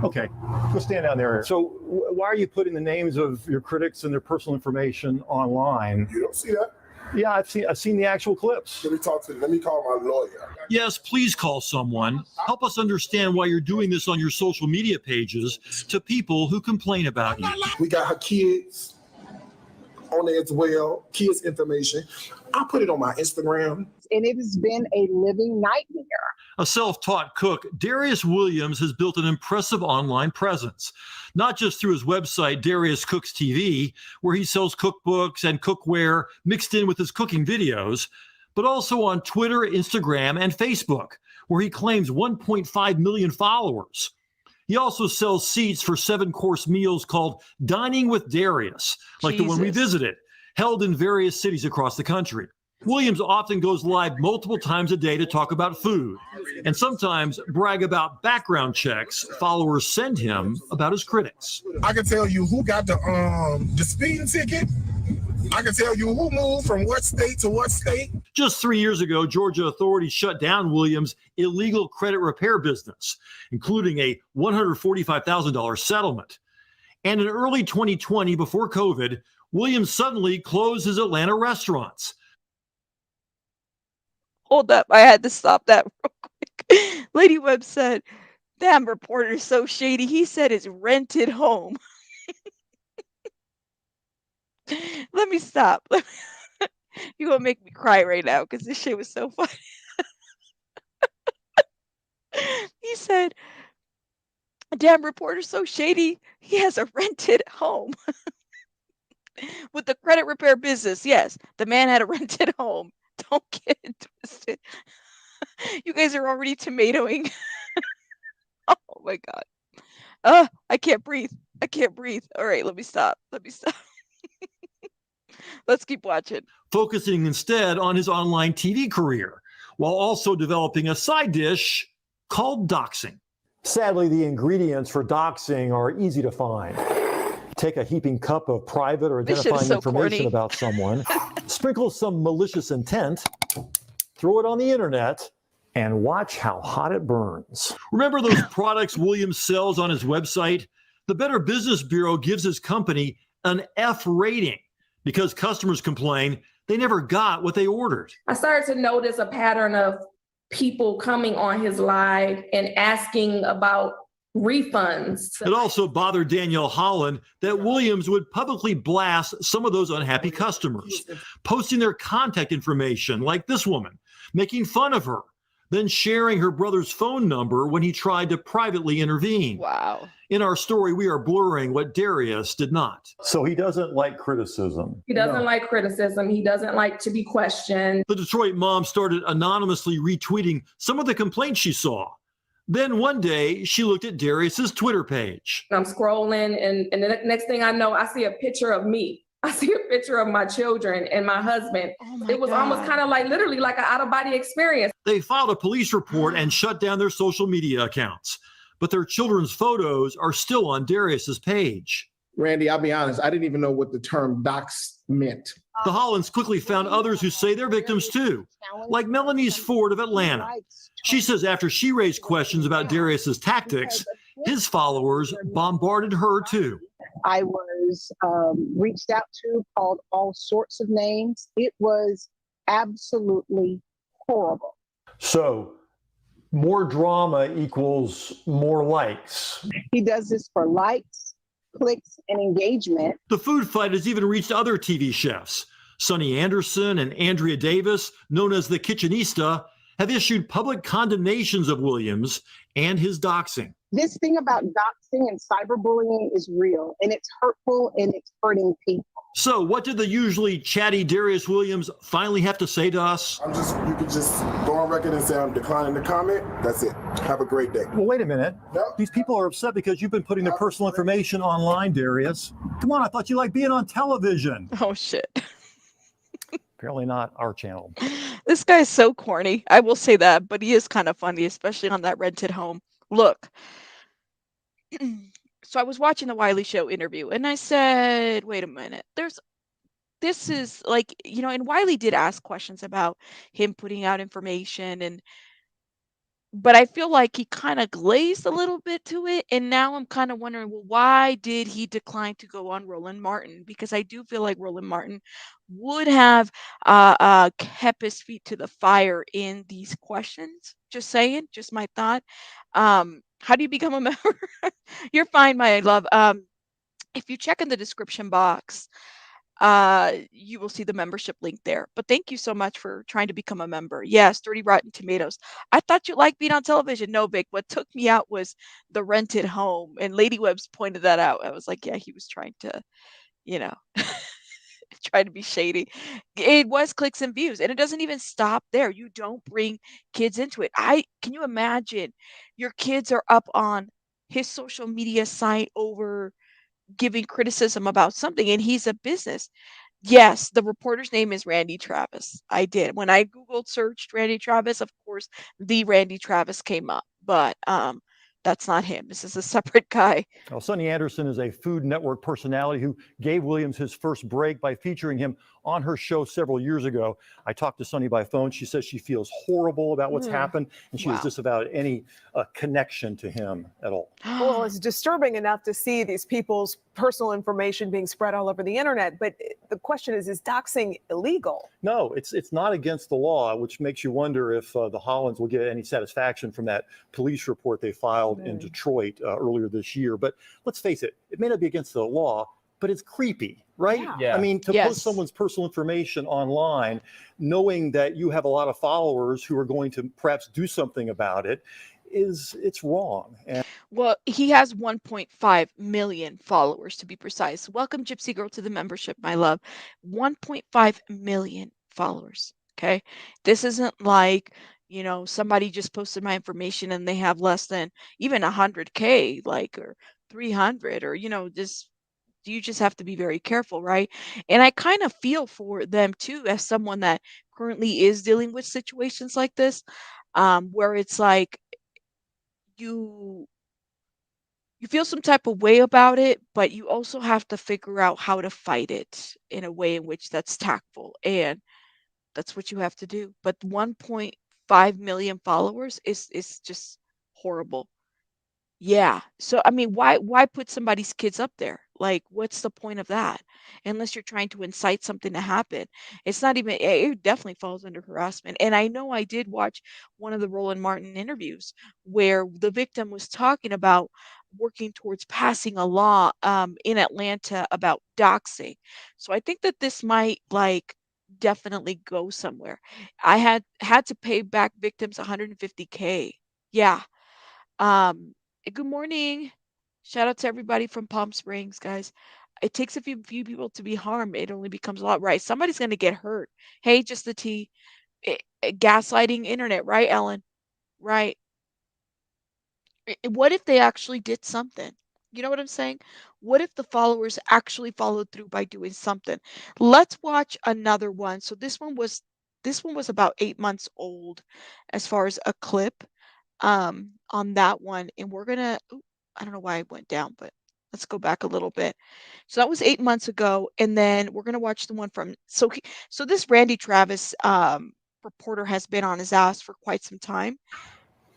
Okay, go stand down there. So why are you putting the names of your critics and their personal information online? You don't see that? Yeah, I've seen the actual clips. Let me call my lawyer. Yes, please call someone. Help us understand why you're doing this on your social media pages to people who complain about you. We got her kids on there as well, kids information. I put it on my Instagram. And it has been a living nightmare. A self-taught cook, Darius Williams has built an impressive online presence, not just through his website, Darius Cooks TV, where he sells cookbooks and cookware mixed in with his cooking videos, but also on Twitter, Instagram, and Facebook, where he claims 1.5 million followers. He also sells seats for 7-course meals called Dining with Darius, like the one we visited, held in various cities across the country. Williams often goes live multiple times a day to talk about food and sometimes brag about background checks followers send him about his critics. I can tell you who got the speeding ticket. I can tell you who moved from what state to what state. Just 3 years ago, Georgia authorities shut down Williams' illegal credit repair business, including a $145,000 settlement. And in early 2020, before COVID, Williams suddenly closed his Atlanta restaurants. Hold up, I had to stop that real quick. Lady Webb said, damn, reporter's so shady. He said it's rented home. Let me stop. You're going to make me cry right now because this shit was so funny. He said, damn, reporter's so shady. He has a rented home. With the credit repair business, yes, the man had a rented home. Don't get it twisted. You guys are already tomatoing. Oh my God. I can't breathe. I can't breathe. All right, let me stop. Let's keep watching. Focusing instead on his online TV career, while also developing a side dish called doxxing. Sadly, the ingredients for doxing are easy to find. Take a heaping cup of private or identifying information about someone, sprinkle some malicious intent, throw it on the internet, and watch how hot it burns. Remember those products Williams sells on his website? The Better Business Bureau gives his company an F rating because customers complain they never got what they ordered. I started to notice a pattern of people coming on his live and asking about refunds. It also bothered Danielle Holland that Williams would publicly blast some of those unhappy customers, posting their contact information like this woman, making fun of her, then sharing her brother's phone number when he tried to privately intervene. Wow. In our story, we are blurring what Darius did not. So he doesn't like criticism. He doesn't like criticism. He doesn't like to be questioned. The Detroit mom started anonymously retweeting some of the complaints she saw. Then one day, she looked at Darius's Twitter page. I'm scrolling, and the next thing I know, I see a picture of me. I see a picture of my children and my husband. It was almost kind of like literally like an out-of-body experience. They filed a police report and shut down their social media accounts, but their children's photos are still on Darius's page. Randy, I'll be honest, I didn't even know what the term dox meant. The Hollands quickly found others who say they're victims too, like Melanie's Ford of Atlanta. She says after she raised questions about Darius's tactics, his followers bombarded her too. I was reached out to, called all sorts of names. It was absolutely horrible. So more drama equals more likes. He does this for likes, clicks, and engagement. The food fight has even reached other TV chefs. Sonny Anderson and Andrea Davis, known as the Kitchenista, have issued public condemnations of Williams and his doxing. This thing about doxing and cyberbullying is real, and it's hurtful, and it's hurting people. So what did the usually chatty Darius Williams finally have to say to us? You can just go on record and say I'm declining the comment. That's it. Have a great day. Well, wait a minute. These people are upset because you've been putting their personal information online, Darius. Come on, I thought you liked being on television. Oh, shit. Apparently not our channel. This guy's so corny. I will say that, but he is kind of funny, especially on that rented home. Look. So I was watching the Wiley Show interview and I said, wait a minute, this is like, and Wiley did ask questions about him putting out information and but I feel like he kind of glazed a little bit to it. And now I'm kind of wondering, well, why did he decline to go on Roland Martin? Because I do feel like Roland Martin would have kept his feet to the fire in these questions. Just saying, just my thought. How do you become a member? You're fine, my love. If you check in the description box, you will see the membership link there. But thank you so much for trying to become a member. Yes, Dirty Rotten Tomatoes. I thought you liked being on television. No, Vic. What took me out was the rented home, and Lady Webbs pointed that out. I was like, yeah, he was trying to, you know, try to be shady. It was clicks and views, and it doesn't even stop there. You don't bring kids into it. Can you imagine your kids are up on his social media site over giving criticism about something, and he's a business. Yes, the reporter's name is Randy Travis. I did. When I Googled searched Randy Travis, of course, the Randy Travis came up, but that's not him. This is a separate guy. Well, Sonny Anderson is a Food Network personality who gave Williams his first break by featuring him on her show several years ago. I talked to Sonny by phone. She says she feels horrible about what's happened, and she has disavowed any connection to him at all. Well, it's disturbing enough to see these people's personal information being spread all over the internet. But the question is doxing illegal? No, it's not against the law, which makes you wonder if the Hollands will get any satisfaction from that police report they filed in Detroit earlier this year. But let's face it, it may not be against the law, but it's creepy, right? Yeah. I mean, to post someone's personal information online, knowing that you have a lot of followers who are going to perhaps do something about it, it's wrong. And well, he has 1.5 million followers, to be precise. Welcome, Gypsy Girl, to the membership, my love. 1.5 million followers. Okay, this isn't like, you know, somebody just posted my information and they have less than even 100K, like, or 300, or, you know, just, you just have to be very careful, right? And I kind of feel for them too, as someone that currently is dealing with situations like this, where it's like you feel some type of way about it, but you also have to figure out how to fight it in a way in which that's tactful, and that's what you have to do. But 1.5 million followers is just horrible. Yeah. So I mean, why put somebody's kids up there? Like, what's the point of that? Unless you're trying to incite something to happen. It's not even, it definitely falls under harassment. And I know I did watch one of the Roland Martin interviews where the victim was talking about working towards passing a law in Atlanta about doxing. So I think that this might, like, definitely go somewhere. I had to pay back victims 150K. Yeah. Good morning. Shout out to everybody from Palm Springs, guys. It takes a few people to be harmed. It only becomes a lot, right? Somebody's going to get hurt. Hey, just the tea. Gaslighting internet, right, Ellen? Right. What if they actually did something? You know what I'm saying? What if the followers actually followed through by doing something? Let's watch another one. So this one was about 8 months old as far as a clip on that one, and we're gonna, I don't know why I went down, but let's go back a little bit. So that was 8 months ago, and then we're gonna watch the one from, so this Randy Travis reporter has been on his ass for quite some time.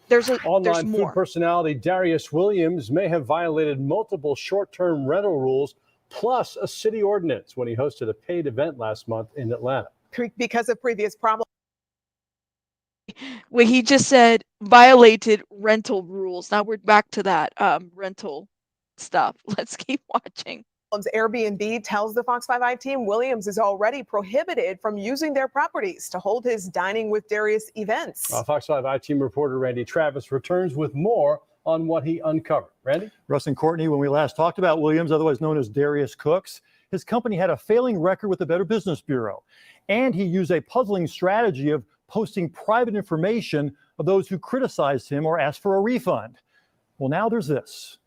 There's Online more. food personality Darius Williams may have violated multiple short-term rental rules plus a city ordinance when he hosted a paid event last month in Atlanta. Because of previous problems. Well, he just said violated rental rules. Now we're back to that rental stuff. Let's keep watching. Airbnb tells the Fox 5 team Williams is already prohibited from using their properties to hold his Dining with Darius events. Fox 5 team reporter Randy Travis returns with more on what he uncovered. Randy? Russ and Courtney, when we last talked about Williams, otherwise known as Darius Cooks, his company had a failing record with the Better Business Bureau, and he used a puzzling strategy of posting private information of those who criticized him or asked for a refund. Well, now there's this.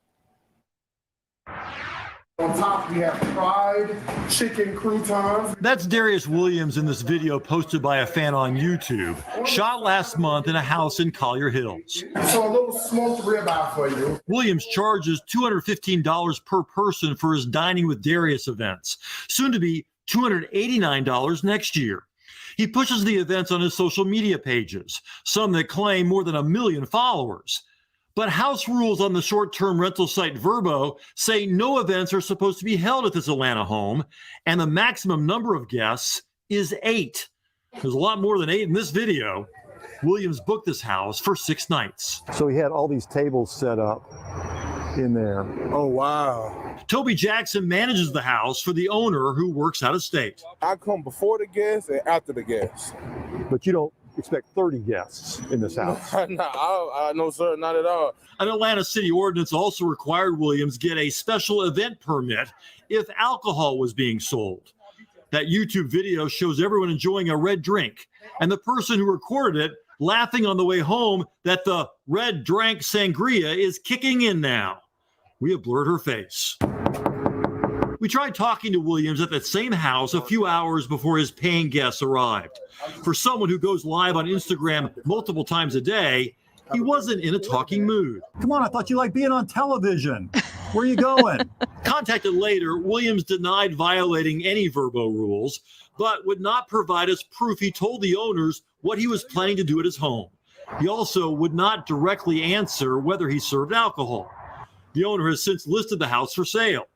On top, we have fried chicken croutons. That's Darius Williams in this video posted by a fan on YouTube, shot last month in a house in Collier Hills. So a little smoked ribeye for you. Williams charges $215 per person for his Dining with Darius events, soon to be $289 next year. He pushes the events on his social media pages, some that claim more than 1 million followers. But house rules on the short-term rental site Vrbo say no events are supposed to be held at this Atlanta home, and the maximum number of guests is 8. There's a lot more than 8 in this video. Williams booked this house for 6 nights. So he had all these tables set up in there. Oh, wow. Toby Jackson manages the house for the owner who works out of state. I come before the guests and after the guests. But you don't expect 30 guests in this house. No, sir, not at all. An Atlanta city ordinance also required Williams get a special event permit if alcohol was being sold. That YouTube video shows everyone enjoying a red drink, and the person who recorded it laughing on the way home that the red drank sangria is kicking in now. We have blurred her face. We tried talking to Williams at that same house a few hours before his paying guests arrived. For someone who goes live on Instagram multiple times a day, he wasn't in a talking mood. Come on, I thought you liked being on television. Where are you going? Contacted later, Williams denied violating any Vrbo rules, but would not provide us proof he told the owners what he was planning to do at his home. He also would not directly answer whether he served alcohol. The owner has since listed the house for sale.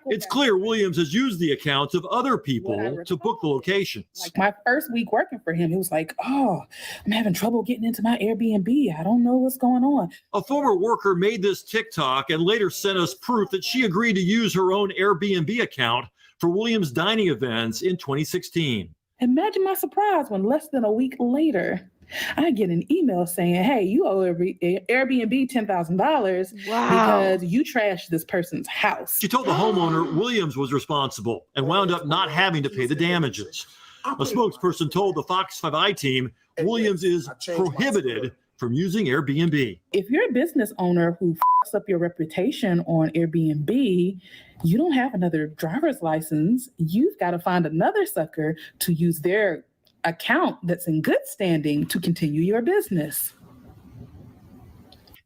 It's clear Williams has used the accounts of other people to book the locations. Like my first week working for him, he was like, "Oh, I'm having trouble getting into my Airbnb. I don't know what's going on." A former worker made this TikTok and later sent us proof that she agreed to use her own Airbnb account for Williams' dining events in 2016. Imagine my surprise when less than a week later, I get an email saying, "Hey, you owe Airbnb $10,000 because you trashed this person's house." She told the homeowner Williams was responsible and wound up not having to pay the damages. A spokesperson told the Fox 5i team Williams is prohibited from using Airbnb. If you're a business owner who fucks up your reputation on Airbnb, you don't have another driver's license. You've got to find another sucker to use their account that's in good standing to continue your business.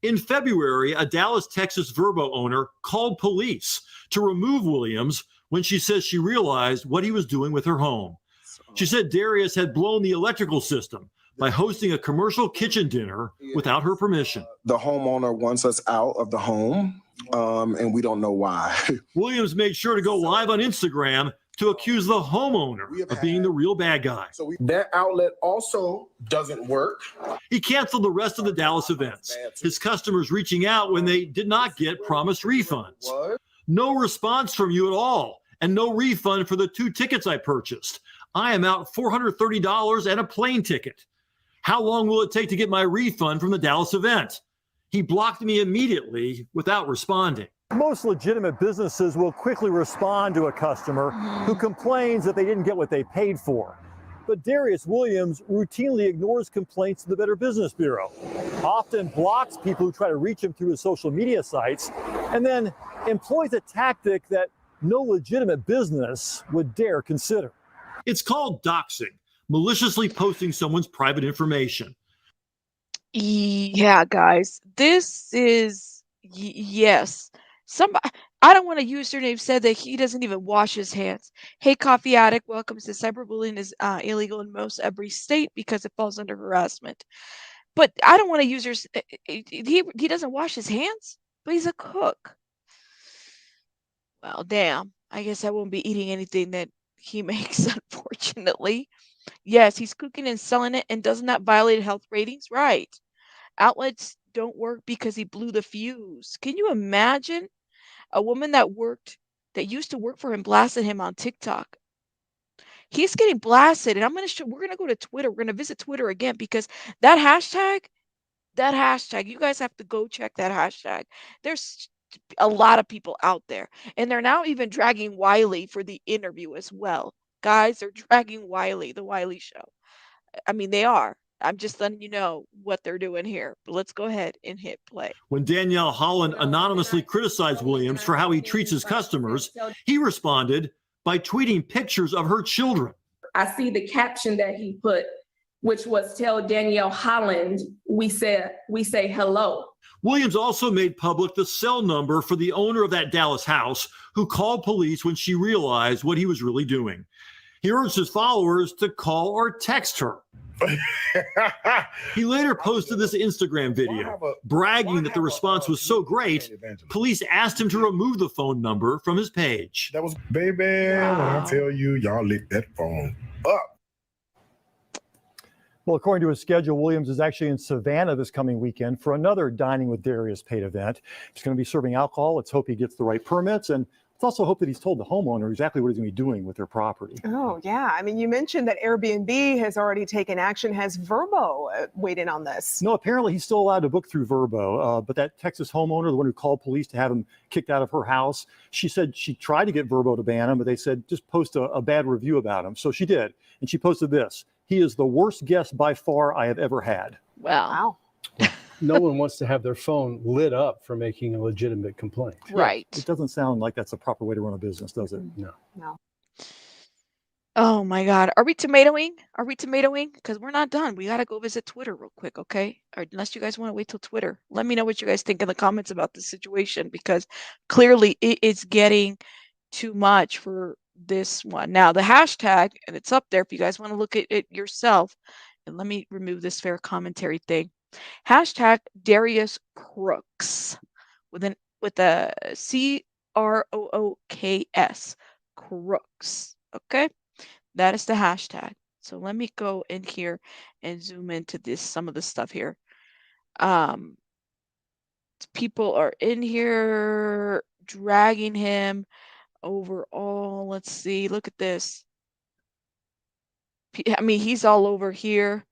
In February, a Dallas, Texas Vrbo owner called police to remove Williams when she says she realized what he was doing with her home. She said Darius had blown the electrical system by hosting a commercial kitchen dinner without her permission. The homeowner wants us out of the home, and we don't know why. Williams made sure to go live on Instagram to accuse the homeowner of being the real bad guy. That outlet also doesn't work. He canceled the rest of the Dallas events, his customers reaching out when they did not get promised refunds. No response from you at all, and no refund for the 2 tickets I purchased. I am out $430 and a plane ticket. How long will it take to get my refund from the Dallas event? He blocked me immediately without responding. Most legitimate businesses will quickly respond to a customer who complains that they didn't get what they paid for. But Darius Williams routinely ignores complaints to the Better Business Bureau, often blocks people who try to reach him through his social media sites, and then employs a tactic that no legitimate business would dare consider. It's called doxxing, maliciously posting someone's private information. Yeah, guys, this is yes. Somebody, I don't want to use their name, said that he doesn't even wash his hands. Hey, Coffee Addict, welcome to cyberbullying is illegal in most every state because it falls under harassment. But I don't want to use yours. He doesn't wash his hands, but he's a cook. Well, damn. I guess I won't be eating anything that he makes, unfortunately. Yes, he's cooking and selling it and does not violate health ratings. Right. Outlets don't work because he blew the fuse. Can you imagine a woman that used to work for him blasted him on TikTok? He's getting blasted, and we're gonna go to Twitter. We're gonna visit Twitter again because that hashtag, you guys have to go check that hashtag. There's a lot of people out there, and they're now even dragging Wiley for the interview as well. Guys, they're dragging Wiley, the Wiley show. I mean, they are. I'm just letting you know what they're doing here. But let's go ahead and hit play. When Danielle Holland anonymously criticized Williams for how he treats his customers, he responded by tweeting pictures of her children. I see the caption that he put, which was "Tell Danielle Holland we say hello." Williams also made public the cell number for the owner of that Dallas house who called police when she realized what he was really doing. He urged his followers to call or text her. He later posted this Instagram video bragging that the response was so great, police asked him to remove the phone number from his page. That was, baby, when I tell you, y'all lit that phone up. Well, according to his schedule, Williams is actually in Savannah this coming weekend for another Dining with Darius paid event. He's going to be serving alcohol. Let's hope he gets the right permits, and let's also hope that he's told the homeowner exactly what he's going to be doing with their property. Oh, yeah. I mean, you mentioned that Airbnb has already taken action. Has Verbo weighed in on this? No, apparently he's still allowed to book through Verbo, but that Texas homeowner, the one who called police to have him kicked out of her house, she said she tried to get Verbo to ban him, but they said just post a bad review about him. So she did, and she posted this. He is the worst guest by far I have ever had. Wow. No one wants to have their phone lit up for making a legitimate complaint. Right. It doesn't sound like that's a proper way to run a business, does it? No. No. Oh my God. Are we tomatoing? Are we tomatoing? Because we're not done. We got to go visit Twitter real quick, okay? Or unless you guys want to wait till Twitter. Let me know what you guys think in the comments about this situation, because clearly it is getting too much for this one. Now, the hashtag, and it's up there if you guys want to look at it yourself. And let me remove this fair commentary thing. Hashtag Darius Cooks with a CROOKS. Crooks. Okay, that is the hashtag. So let me go in here and zoom into some of the stuff here. People are in here dragging him overall. Let's see. Look at this. I mean, he's all over here.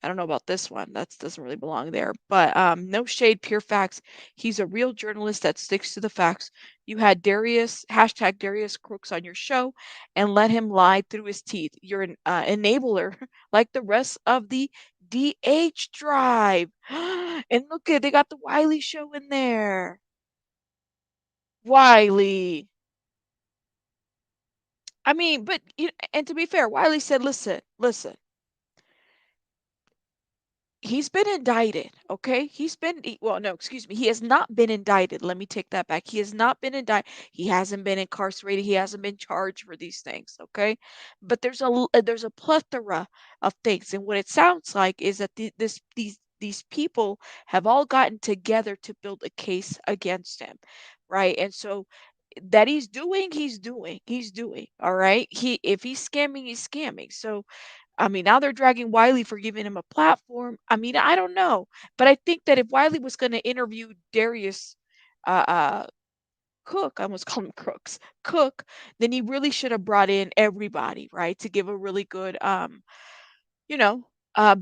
I don't know about this one. That doesn't really belong there. But no shade, pure facts. He's a real journalist that sticks to the facts. You had hashtag Darius Cooks on your show and let him lie through his teeth. You're an enabler like the rest of the DH drive. And look at, they got the Wiley show in there. Wiley. I mean, but, and to be fair, Wiley said, listen. He's been indicted, okay? Well, no, excuse me. He has not been indicted. Let me take that back. He has not been indicted. He hasn't been incarcerated. He hasn't been charged for these things, okay? But there's a plethora of things, and what it sounds like is that these people have all gotten together to build a case against him, right? And so that he's doing, all right? If he's scamming, he's scamming. So I mean, now they're dragging Wiley for giving him a platform. I mean, I don't know, but I think that if Wiley was going to interview Darius Cook, I almost call him Crooks, Cook, then he really should have brought in everybody, right, to give a really good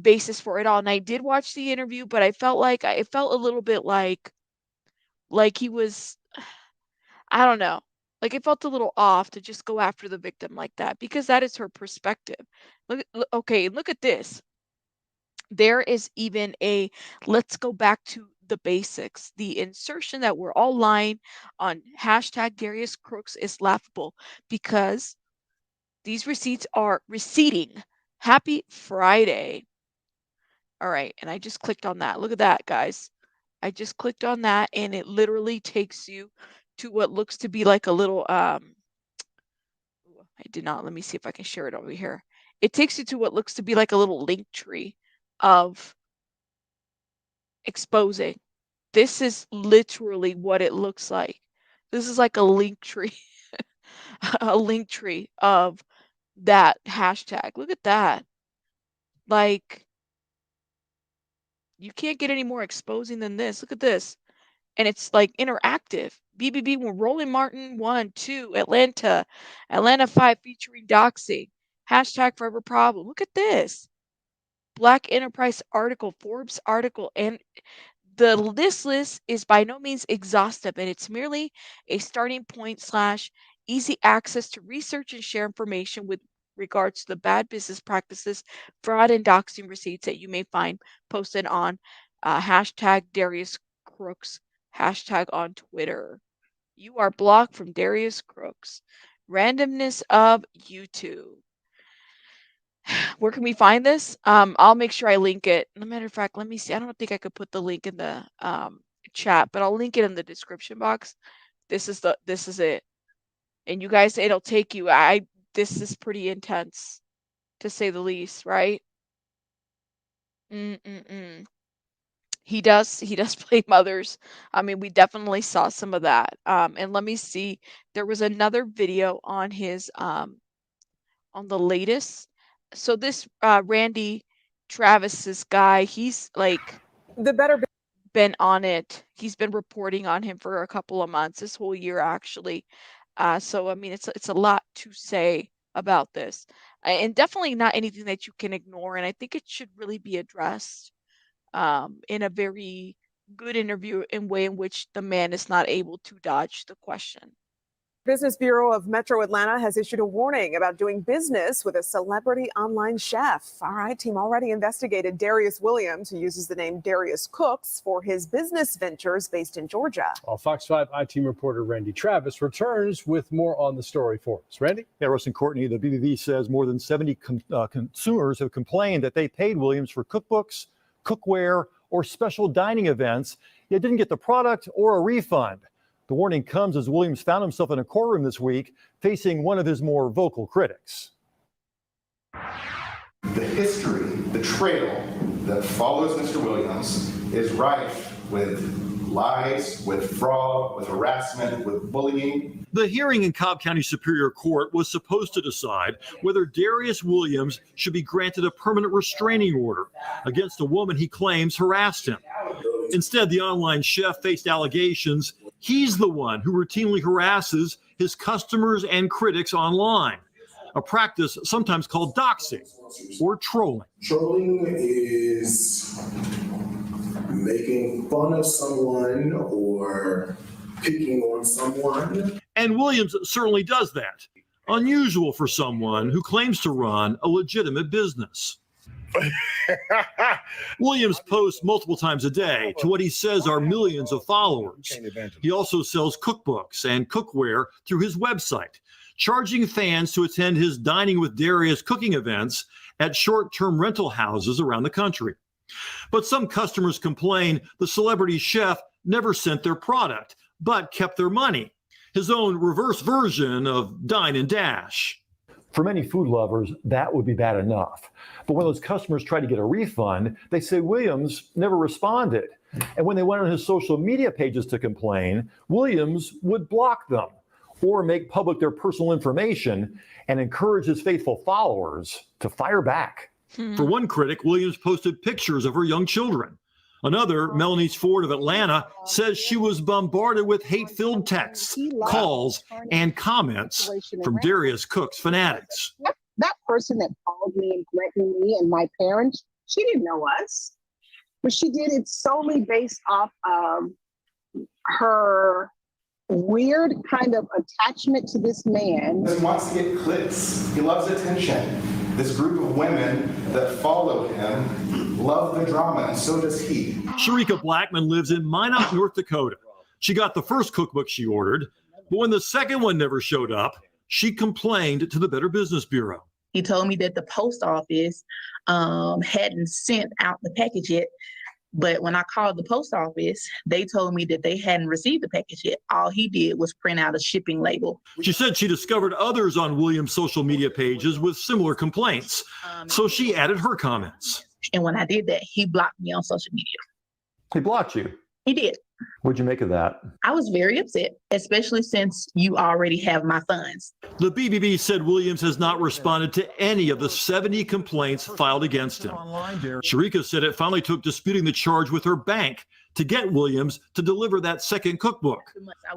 basis for it all. And I did watch the interview, but I felt a little bit like he was, I don't know. Like, it felt a little off to just go after the victim like that, because that is her perspective. Look at this. There is even let's go back to the basics. The insertion that we're all lying on hashtag Darius Cooks is laughable because these receipts are receding. Happy Friday. All right, and I just clicked on that. Look at that, guys. I just clicked on that, and it literally takes you to what looks to be like a little I did not, let me see if I can share it over here. It takes you to what looks to be like a little link tree of exposing. This is literally what it looks like. This is like a link tree. A link tree of that hashtag. Look at that. Like, you can't get any more exposing than this. Look at this. And it's like interactive. BBB Roland Martin 1, 2, Atlanta 5 featuring doxxing. Hashtag forever problem. Look at this. Black Enterprise article, Forbes article, and this list is by no means exhaustive, and it's merely a starting point / easy access to research and share information with regards to the bad business practices, fraud, and doxing receipts that you may find posted on hashtag Darius Cooks, hashtag on Twitter. You are blocked from Darius Cooks. Randomness of YouTube. Where can we find this? I'll make sure I link it. As a matter of fact, let me see. I don't think I could put the link in the chat, but I'll link it in the description box. This is it. And you guys, it'll take you. this is pretty intense, to say the least, right? Mm-mm-mm. He does play mothers. I mean, we definitely saw some of that. And let me see. There was another video on his on the latest. So this Randy Travis, this guy, he's like been on it. He's been reporting on him for a couple of months, this whole year actually. So I mean, it's a lot to say about this, and definitely not anything that you can ignore. And I think it should really be addressed in a very good interview and way in which the man is not able to dodge the question. Business Bureau of Metro Atlanta has issued a warning about doing business with a celebrity online chef. Our team already investigated Darius Williams, who uses the name Darius Cooks, for his business ventures based in Georgia. Well, Fox 5 I-Team reporter Randy Travis returns with more on the story for us. Randy? Yeah, Russ and Courtney, the BBB says more than 70 consumers have complained that they paid Williams for cookbooks, cookware, or special dining events, yet didn't get the product or a refund. The warning comes as Williams found himself in a courtroom this week facing one of his more vocal critics. The history, the trail that follows Mr. Williams is rife with lies, with fraud, with harassment, with bullying. The hearing in Cobb County Superior Court was supposed to decide whether Darius Williams should be granted a permanent restraining order against a woman he claims harassed him. Instead, the online chef faced allegations he's the one who routinely harasses his customers and critics online, a practice sometimes called doxxing or trolling. Trolling is making fun of someone or picking on someone. And Williams certainly does that. Unusual for someone who claims to run a legitimate business. Williams posts multiple times a day to what he says are millions of followers. He also sells cookbooks and cookware through his website, charging fans to attend his Dining with Darius cooking events at short-term rental houses around the country. But some customers complain the celebrity chef never sent their product, but kept their money. His own reverse version of Dine and Dash. For many food lovers, that would be bad enough. But when those customers tried to get a refund, they say Williams never responded. And when they went on his social media pages to complain, Williams would block them or make public their personal information and encourage his faithful followers to fire back. For one critic, Williams posted pictures of her young children. Another, Melanie Ford of Atlanta, says she was bombarded with hate-filled texts, calls, and comments from Darius Cooks fanatics. That person that called me and threatened me and my parents, she didn't know us, but she did it solely based off of her weird kind of attachment to this man. He wants to get clicks. He loves attention. This group of women that follow him love the drama, and so does he. Sharika Blackman lives in Minot, North Dakota. She got the first cookbook she ordered, but when the second one never showed up, she complained to the Better Business Bureau. He told me that the post office hadn't sent out the package yet. But when I called the post office, they told me that they hadn't received the package yet. All he did was print out a shipping label. She said she discovered others on Williams' social media pages with similar complaints, so she added her comments. And when I did that, he blocked me on social media. He blocked you? He did. What'd you make of that? I was very upset, especially since you already have my funds. The BBB said Williams has not responded to any of the 70 complaints filed against him. Sharika said it finally took disputing the charge with her bank to get Williams to deliver that second cookbook,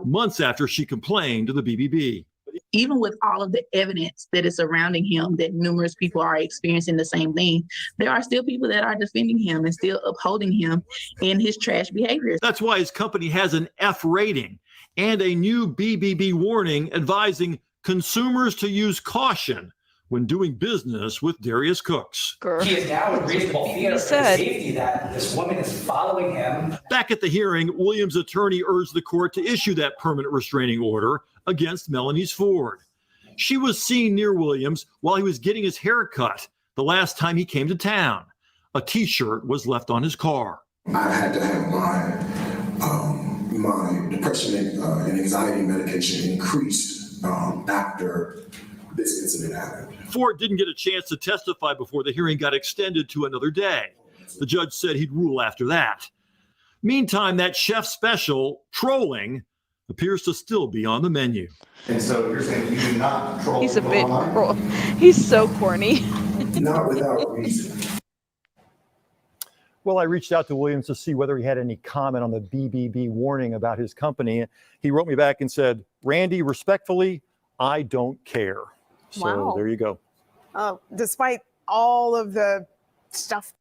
months after she complained to the BBB. Even with all of the evidence that is surrounding him, that numerous people are experiencing the same thing, there are still people that are defending him and still upholding him in his trash behavior. That's why his company has an F rating and a new BBB warning advising consumers to use caution when doing business with Darius Cooks. He is now in reasonable fear for the safety that this woman is following him. Back at the hearing, Williams' attorney urged the court to issue that permanent restraining order against Melanie Ford. She was seen near Williams while he was getting his hair cut the last time he came to town. A T-shirt was left on his car. I had to have my depression and anxiety medication increased after this incident happened. Ford didn't get a chance to testify before the hearing got extended to another day. The judge said he'd rule after that. Meantime, that chef special, trolling, appears to still be on the menu. And so you're saying you do not troll He's a people bit online? he's so corny. Not without reason. Well, I reached out to Williams to see whether he had any comment on the BBB warning about his company. He wrote me back and said, Randy, respectfully, I don't care. So Wow. there you go. Despite all of the stuff.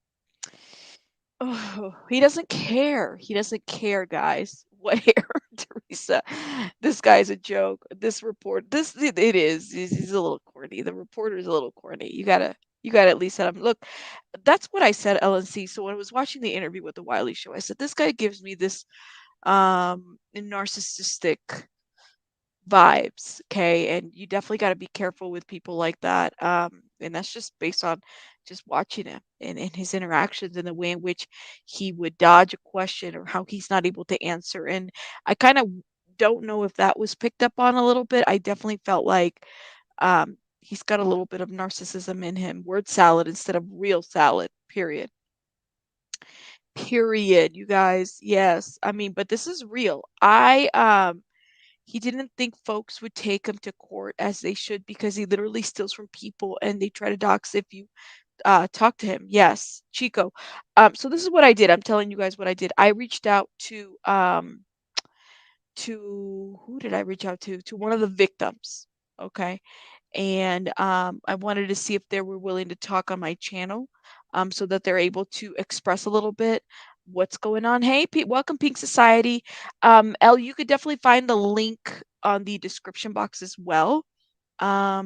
Oh, he doesn't care. He doesn't care, guys. What hair, Teresa? This guy's a joke. This report, it is. He's a little corny. The reporter is a little corny. You gotta at least let him look. That's what I said, LNC. So when I was watching the interview with the Wiley Show, I said this guy gives me this narcissistic vibes, okay? And you definitely got to be careful with people like that. And that's just based on just watching him and his interactions and the way in which he would dodge a question or how he's not able to answer. And I kind of don't know if that was picked up on a little bit. I definitely felt like he's got a little bit of narcissism in him. Word salad instead of real salad, period. Period, you guys. Yes. I mean, but this is real. He didn't think folks would take him to court as they should because he literally steals from people and they try to dox if you talk to him. Yes, Chico. So this is what I did. I'm telling you guys what I did. I reached out to who did I reach out to? To one of the victims. Okay. And I wanted to see if they were willing to talk on my channel so that they're able to express a little bit what's going on. Hey, Pete, welcome, Pink Society. Elle, you could definitely find the link on the description box as well. I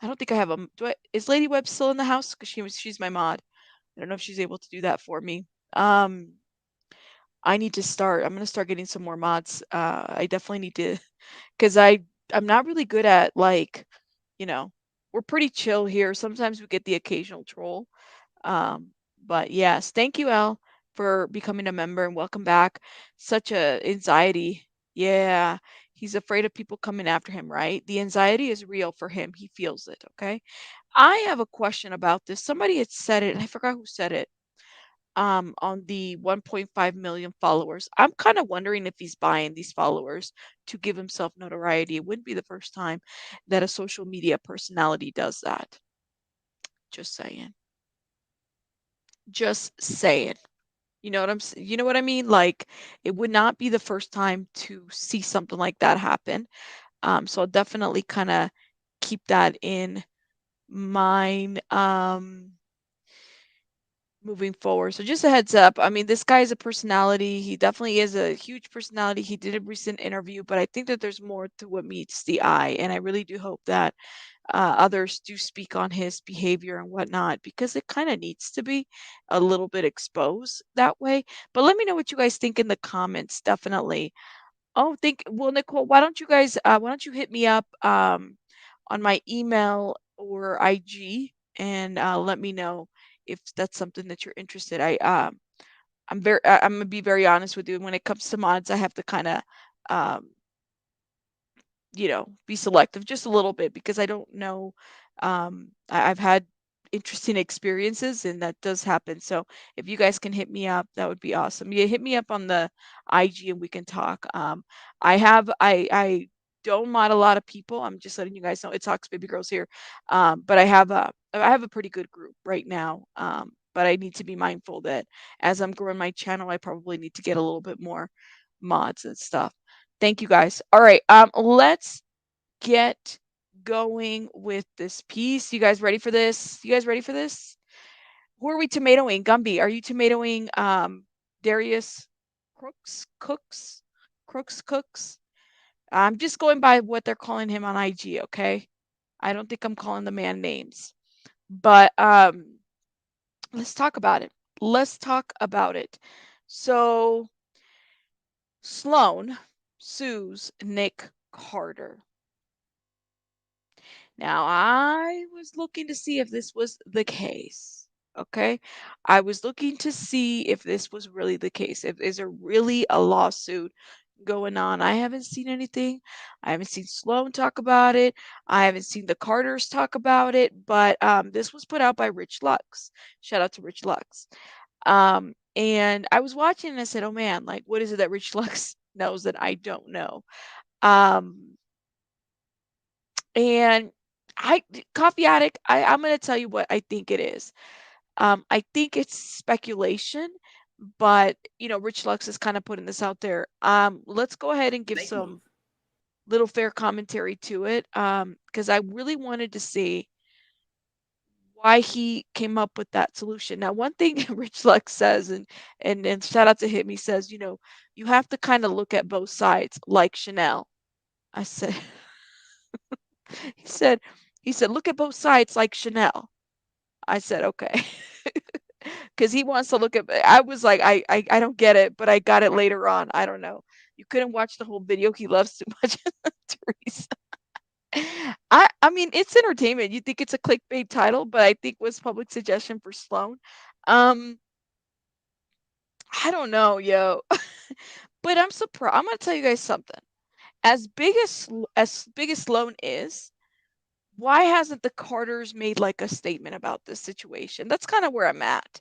don't think I have a. Is Lady Web still in the house? Because she's my mod. I don't know if she's able to do that for me. I need to start. I'm gonna start getting some more mods. I definitely need to, because I'm not really good at like, we're pretty chill here. Sometimes we get the occasional troll. But yes, thank you, Elle, for becoming a member and welcome back. Such a anxiety. Yeah, he's afraid of people coming after him, right? The anxiety is real for him. He feels it, okay? I have a question about this. Somebody had said it, and I forgot who said it. On the 1.5 million followers. I'm kind of wondering if he's buying these followers to give himself notoriety. It wouldn't be the first time that a social media personality does that. Just saying. Just saying. You know what I mean? Like, it would not be the first time to see something like that happen. So I'll definitely kind of keep that in mind moving forward. So just a heads up. I mean, this guy is a personality. He definitely is a huge personality. He did a recent interview, but I think that there's more to what meets the eye. And I really do hope that others do speak on his behavior and whatnot, because it kind of needs to be a little bit exposed that way. But let me know what you guys think in the comments, definitely. Oh, well, Nicole, why don't you hit me up on my email or IG and let me know if that's something that you're interested. I'm gonna be very honest with you. When it comes to mods, I have to kind of um, be selective just a little bit because I don't know. I've had interesting experiences and that does happen. So if you guys can hit me up, that would be awesome. Yeah, hit me up on the IG and we can talk. I don't mod a lot of people. I'm just letting you guys know. It talks baby girls here. But I have a pretty good group right now. But I need to be mindful that as I'm growing my channel, I probably need to get a little bit more mods and stuff. Thank you guys. All right. Let's get going with this piece. You guys ready for this? You guys ready for this? Who are we tomatoing? Gumby, are you tomatoing Darius Cooks? I'm just going by what they're calling him on IG, okay? I don't think I'm calling the man names. But let's talk about it. Let's talk about it. So Sloan sues Nick Carter. Now, I was looking to see if this was the case. Okay. I was looking to see if this was really the case. Is there really a lawsuit going on. I haven't seen anything. I haven't seen Sloan talk about it. I haven't seen the Carters talk about it. But this was put out by Rich Lux. Shout out to Rich Lux. And I was watching and I said, oh man, like, what is it that Rich Lux knows that I don't know? And Coffee Addict, I'm going to tell you what I think it is. I think it's speculation, but Rich Lux is kind of putting this out there. Let's go ahead and give some little fair commentary to it, because I really wanted to see why he came up with that solution. Now, one thing Rich Lux says, and shout out to him, he says, you have to kind of look at both sides, like Chanel. I said, he said, look at both sides like Chanel. I said, okay. Because he wants to look at, I was like, I don't get it, but I got it later on. I don't know. You couldn't watch the whole video. He loves too much Teresa. I mean, it's entertainment. You think it's a clickbait title, but I think was public suggestion for Sloan. I don't know, yo. But I'm surprised. I'm gonna tell you guys something. As big as Sloan is, why hasn't the Carters made like a statement about this situation? That's kind of where I'm at.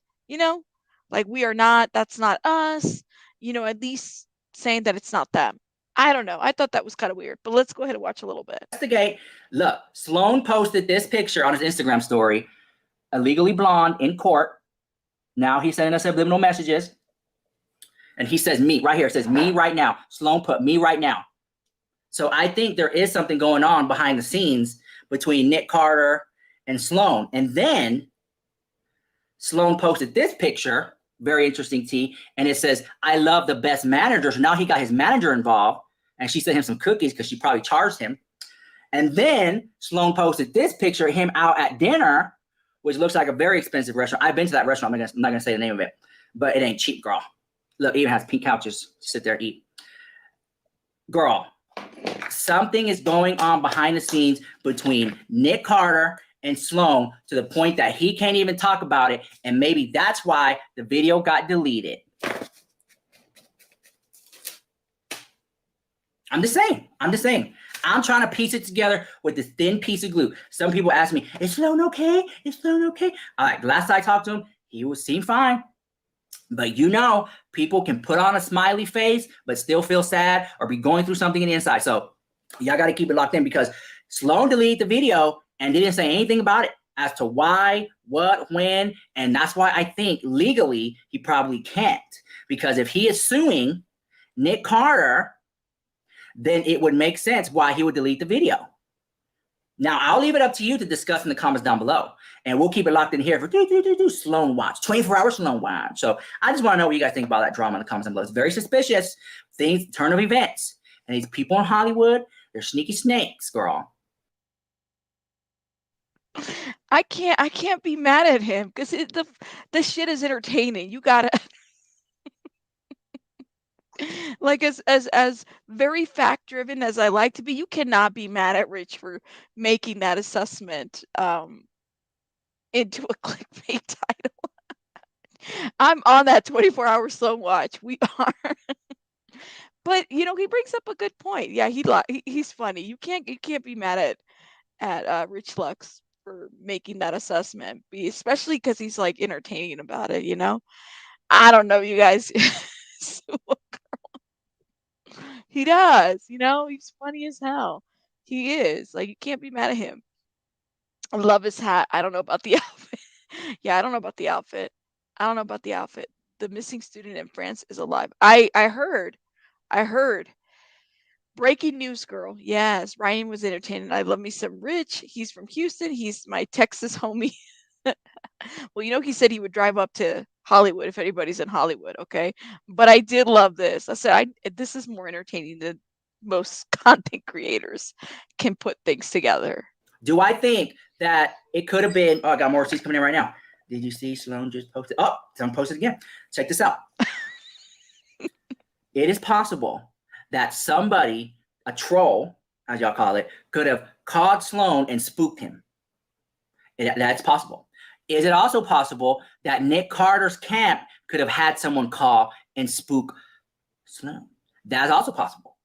Like we are not. That's not us. At least saying that it's not them. I don't know. I thought that was kind of weird, but let's go ahead and watch a little bit. Investigate. Look, Sloan posted this picture on his Instagram story, illegally blonde in court. Now he's sending us subliminal messages. And he says me right here. It says me right now. Sloan put me right now. So I think there is something going on behind the scenes between Nick Carter and Sloan. And then Sloan posted this picture, very interesting, T, and it says, I love the best manager. So now he got his manager involved, and she sent him some cookies because she probably charged him. And then Sloan posted this picture of him out at dinner, which looks like a very expensive restaurant. I've been to that restaurant. I'm not going to say the name of it, but it ain't cheap, girl. Look, it even has pink couches to sit there and eat. Girl, something is going on behind the scenes between Nick Carter and Sloan to the point that he can't even talk about it. And maybe that's why the video got deleted. I'm just saying. I'm trying to piece it together with this thin piece of glue. Some people ask me, is Sloan okay? Is Sloan okay? All right, last I talked to him, he seemed fine. But people can put on a smiley face, but still feel sad or be going through something in the inside. So y'all got to keep it locked in because Sloan deleted the video and didn't say anything about it as to why, what, when. And that's why I think legally he probably can't. Because if he is suing Nick Carter, then it would make sense why he would delete the video. Now, I'll leave it up to you to discuss in the comments down below. And we'll keep it locked in here for Sloan Watch, 24-hour Sloan Watch. So I just want to know what you guys think about that drama in the comments down below. It's very suspicious. Turn of events. And these people in Hollywood, they're sneaky snakes, girl. I can't be mad at him because the shit is entertaining. You gotta like as very fact driven as I like to be, you cannot be mad at Rich for making that assessment into a clickbait title. I'm on that 24-hour Sloan Watch. We are. But he brings up a good point. Yeah, he's funny. You can't be mad at Rich Lux for making that assessment, especially because he's like entertaining about it. I don't know, you guys. He does. He's funny as hell. He is. Like, you can't be mad at him. I love his hat. I don't know about the outfit. Yeah, I don't know about the outfit. The missing student in France is alive. I heard. Breaking news, girl. Yes, Ryan was entertaining. I love me some Rich. He's from Houston. He's my Texas homie. Well, he said he would drive up to Hollywood if anybody's in Hollywood, okay? But I did love this. I said, this is more entertaining than most content creators can put things together. Do I think that it could have been, I got more receipts coming in right now. Did you see Sloan just posted? Oh, someone posted again. Check this out. It is possible that somebody, a troll, as y'all call it, could have called Sloan and spooked him. That's possible. Is it also possible that Nick Carter's camp could have had someone call and spook Sloan? That's also possible.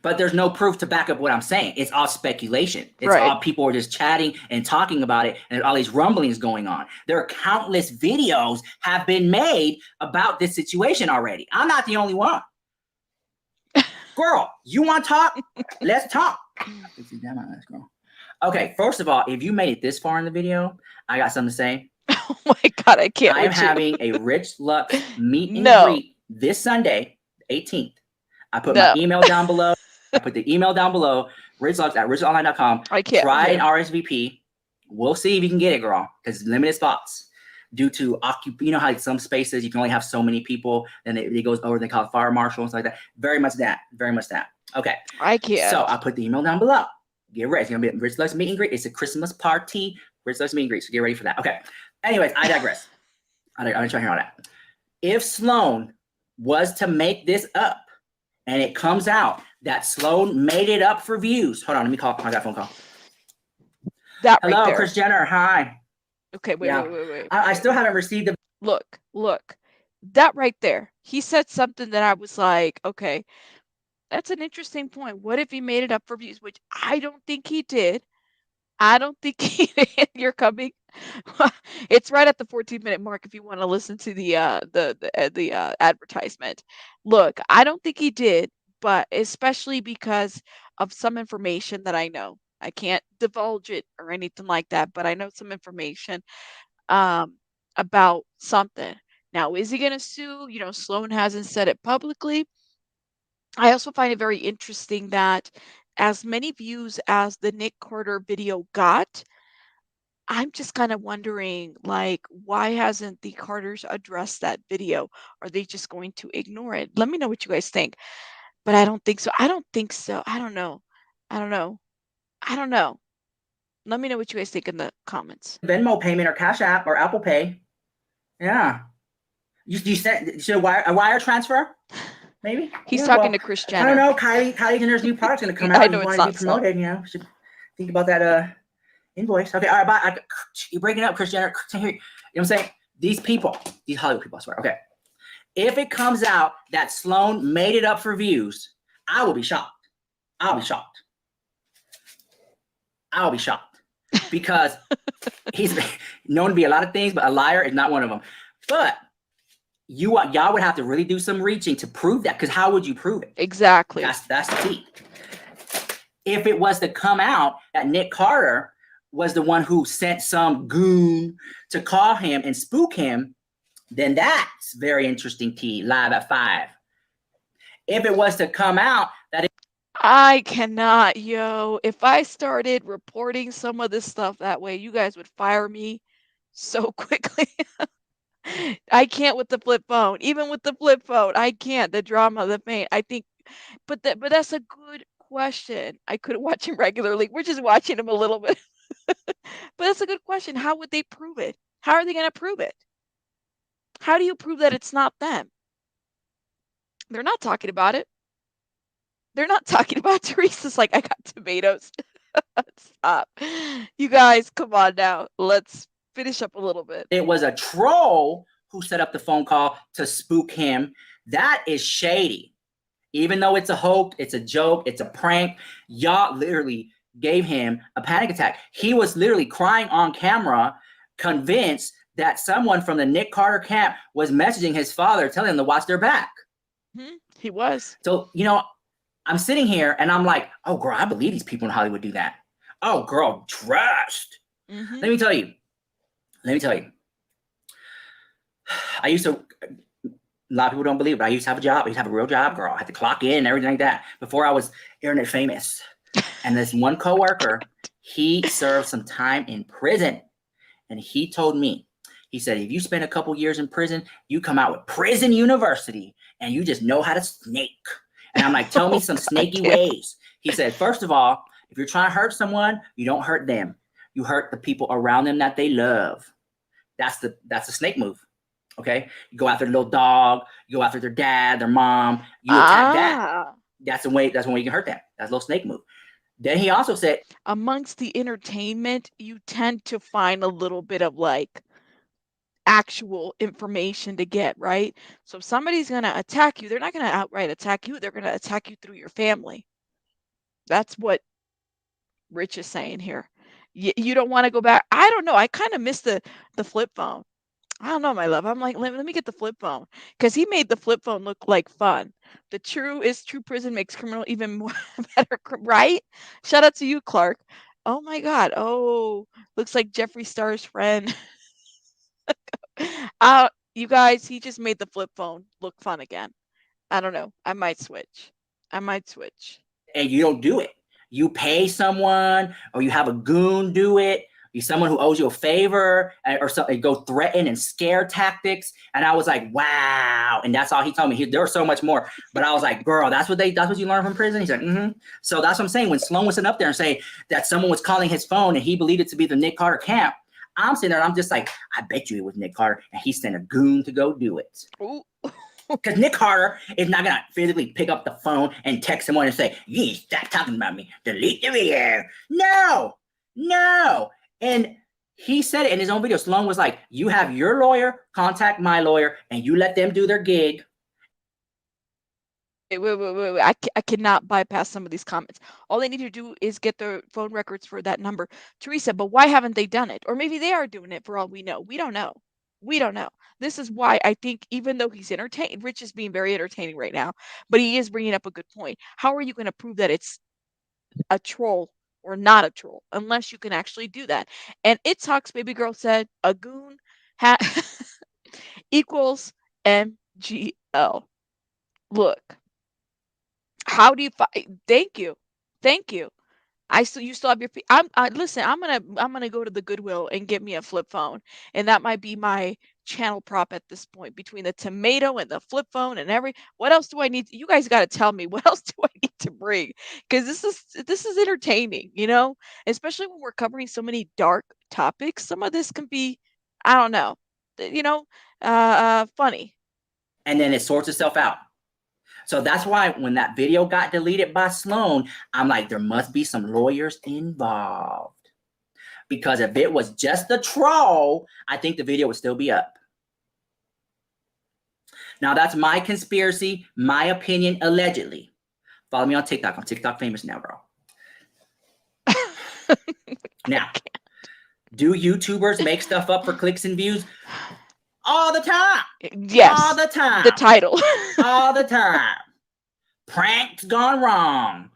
But there's no proof to back up what I'm saying. It's all speculation. It's all people are just chatting and talking about it, and all these rumblings going on. There are countless videos have been made about this situation already. I'm not the only one. Girl, you want to talk? Let's talk. Okay, first of all, if you made it this far in the video, I got something to say. Oh my God, I can't. I am having a Rich Lux meet and greet this Sunday, 18th. I put my email down below. I put the email down below, richlux@richonline.com. I can't. Try an RSVP. We'll see if you can get it, girl, because limited spots. Due to you know how some spaces you can only have so many people, and it goes over. They call it fire marshal and stuff like that. Very much that. Okay. I can't. So I put the email down below. Get ready. It's gonna be a Rich Lux meet and greet. It's a Christmas party. Rich Lux meet and greet. So get ready for that. Okay. Anyways, I digress. I'm trying to hear all that. If Sloan was to make this up, and it comes out that Sloan made it up for views. Hold on, let me call. I got a phone call. Hello, right there. Kris Jenner. Hi. Okay, wait. I still haven't received the. Look, that right there. He said something that I was like, okay, that's an interesting point. What if he made it up for views? Which I don't think he did. I don't think he did. You're coming. It's right at the 14-minute mark if you want to listen to the advertisement. Look, I don't think he did, but especially because of some information that I know. I can't divulge it or anything like that, but I know some information about something. Now, is he going to sue? You know, Sloan hasn't said it publicly. I also find it very interesting that as many views as the Nick Carter video got, I'm just kind of wondering, like, why hasn't the Carters addressed that video? Are they just going to ignore it? Let me know what you guys think. But I don't think so. I don't know. Let me know what you guys think in the comments. Venmo payment or Cash App or Apple Pay. Yeah. You sent a wire transfer? Maybe? He's talking to Kris Jenner. I don't know. Kylie Jenner's new product's going to come out. I know and it's want to not be promoted, you know. Should think about that invoice. Okay, all right, bye. You're breaking up, Kris Jenner. You know what I'm saying? These people, these Hollywood people, I swear. Okay. If it comes out that Sloan made it up for views, I will be shocked. I'll be shocked. Because he's known to be a lot of things, but a liar is not one of them. But y'all would have to really do some reaching to prove that, because how would you prove it? Exactly. That's the key. If it was to come out that Nick Carter was the one who sent some goon to call him and spook him, then that's very interesting tea, live at 5. If it was to come out that I cannot, if I started reporting some of this stuff that way, you guys would fire me so quickly. I can't with the flip phone. Even with the flip phone, I can't. The drama, the pain. I think, but that's a good question. I couldn't watch him regularly. We're just watching him a little bit. But that's a good question. How would they prove it? How are they going to prove it? How do you prove that it's not them? They're not talking about it. They're not talking about Teresa's like, I got tomatoes. Stop. You guys, come on now. Let's finish up a little bit. It was a troll who set up the phone call to spook him. That is shady. Even though it's a hoax, it's a joke, it's a prank, y'all literally gave him a panic attack. He was literally crying on camera, convinced that someone from the Nick Carter camp was messaging his father, telling him to watch their back. He was. So, I'm sitting here and I'm like, oh, girl, I believe these people in Hollywood do that. Oh, girl, trust. Let me tell you. I used to, a lot of people don't believe it, but I used to have a job. I used to have a real job, girl. I had to clock in and everything like that before I was internet famous. And this one coworker, he served some time in prison. And he told me, he said, if you spend a couple years in prison, you come out with prison university and you just know how to snake. And I'm like, tell me some snaky ways. He said, first of all, if you're trying to hurt someone, you don't hurt them. You hurt the people around them that they love. That's the snake move. Okay. You go after the little dog, you go after their dad, their mom, you attack that. That's the way you can hurt them. That's a little snake move. Then he also said, amongst the entertainment, you tend to find a little bit of like actual information to get, right? So if somebody's going to attack you, they're not going to outright attack you. They're going to attack you through your family. That's what Rich is saying here. You don't want to go back. I don't know. I kind of miss the flip phone. I don't know, my love. I'm like, let me get the flip phone because he made the flip phone look like fun. The true prison makes criminal even more better, right? Shout out to you, Clark. Oh my God. Oh, looks like Jeffree Star's friend. You guys, he just made the flip phone look fun again. I don't know. I might switch. And you don't do it. You pay someone, or you have a goon do it. You someone who owes you a favor, or something. Go threaten and scare tactics. And I was like, wow. And that's all he told me. There was so much more. But I was like, girl, that's what you learn from prison. He's like, mm-hmm. So that's what I'm saying. When Sloan was sitting up there and say that someone was calling his phone and he believed it to be the Nick Carter camp, I'm sitting there and I'm just like, I bet you it was Nick Carter, and he sent a goon to go do it. Because Nick Carter is not going to physically pick up the phone and text someone and say, you stop talking about me. Delete the video. No. And he said it in his own video. Sloan was like, you have your lawyer contact my lawyer, and you let them do their gig. Wait. I cannot bypass some of these comments. All they need to do is get their phone records for that number. Teresa, but why haven't they done it? Or maybe they are doing it for all we know. We don't know. This is why I think, even though he's entertaining, Rich is being very entertaining right now, but he is bringing up a good point. How are you going to prove that it's a troll or not a troll unless you can actually do that? And It Talks Baby Girl said a goon equals MGL. Look, how do you thank you. You still have your listen, I'm gonna go to the Goodwill and get me a flip phone, and that might be my channel prop at this point. Between the tomato and the flip phone and what else do I need? You guys got to tell me what else do I need to bring, because this is entertaining, especially when we're covering so many dark topics. Some of this can be, I don't know, funny. And then it sorts itself out. So that's why when that video got deleted by Sloan, I'm like, there must be some lawyers involved. Because if it was just a troll, I think the video would still be up. Now, that's my conspiracy, my opinion, allegedly. Follow me on TikTok. I'm TikTok famous now, bro. Now, do YouTubers make stuff up for clicks and views? All the time. Yes. All the time. The title. All the time. Pranks gone wrong.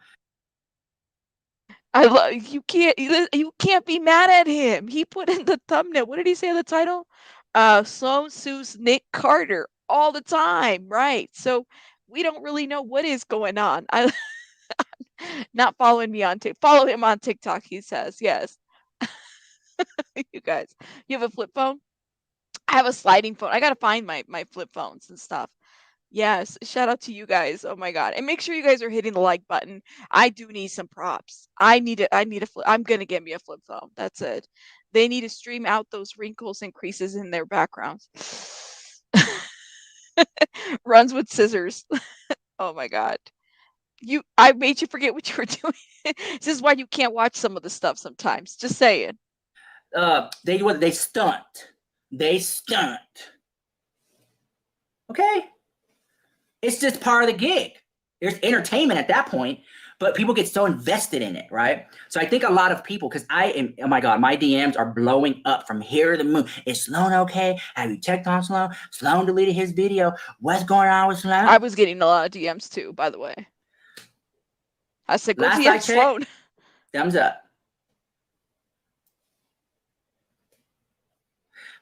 I love you can't be mad at him. He put in the thumbnail. What did he say in the title? Sloan sues Nick Carter all the time, right? So we don't really know what is going on. Not following me on TikTok. Follow him on TikTok, he says. Yes. You guys, you have a flip phone? I have a sliding phone. I gotta find my flip phones and stuff. Yes, shout out to you guys. Oh my God. And make sure you guys are hitting the like button. I do need some props. I need a flip. I'm gonna get me a flip phone. That's it. They need to stream out those wrinkles and creases in their backgrounds. Runs with scissors. Oh my God. I made you forget what you were doing. This is why you can't watch some of the stuff sometimes. Just saying. They stunt. Okay. It's just part of the gig. There's entertainment at that point, but people get so invested in it, right? So I think a lot of people, because oh my God, my DMs are blowing up from here to the moon. Is Sloan okay? Have you checked on Sloan? Sloan deleted his video. What's going on with Sloan? I was getting a lot of DMs too, by the way. I said, go DM Sloan. Thumbs up.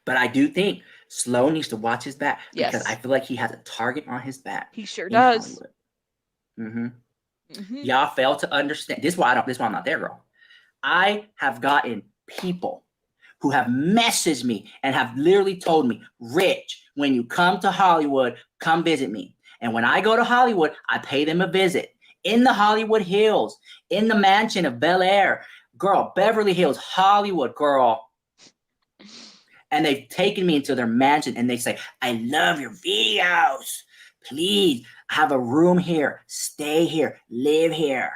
But I do think Sloan needs to watch his back, because I feel like he has a target on his back. He sure does. Y'all fail to understand. This is why I'm not there, girl. I have gotten people who have messaged me and have literally told me, Rich, when you come to Hollywood, come visit me. And when I go to Hollywood, I pay them a visit. In the Hollywood Hills, in the mansion of Bel Air, girl, Beverly Hills, Hollywood, girl. And they've taken me into their mansion and they say, I love your videos. Please have a room here, stay here, live here,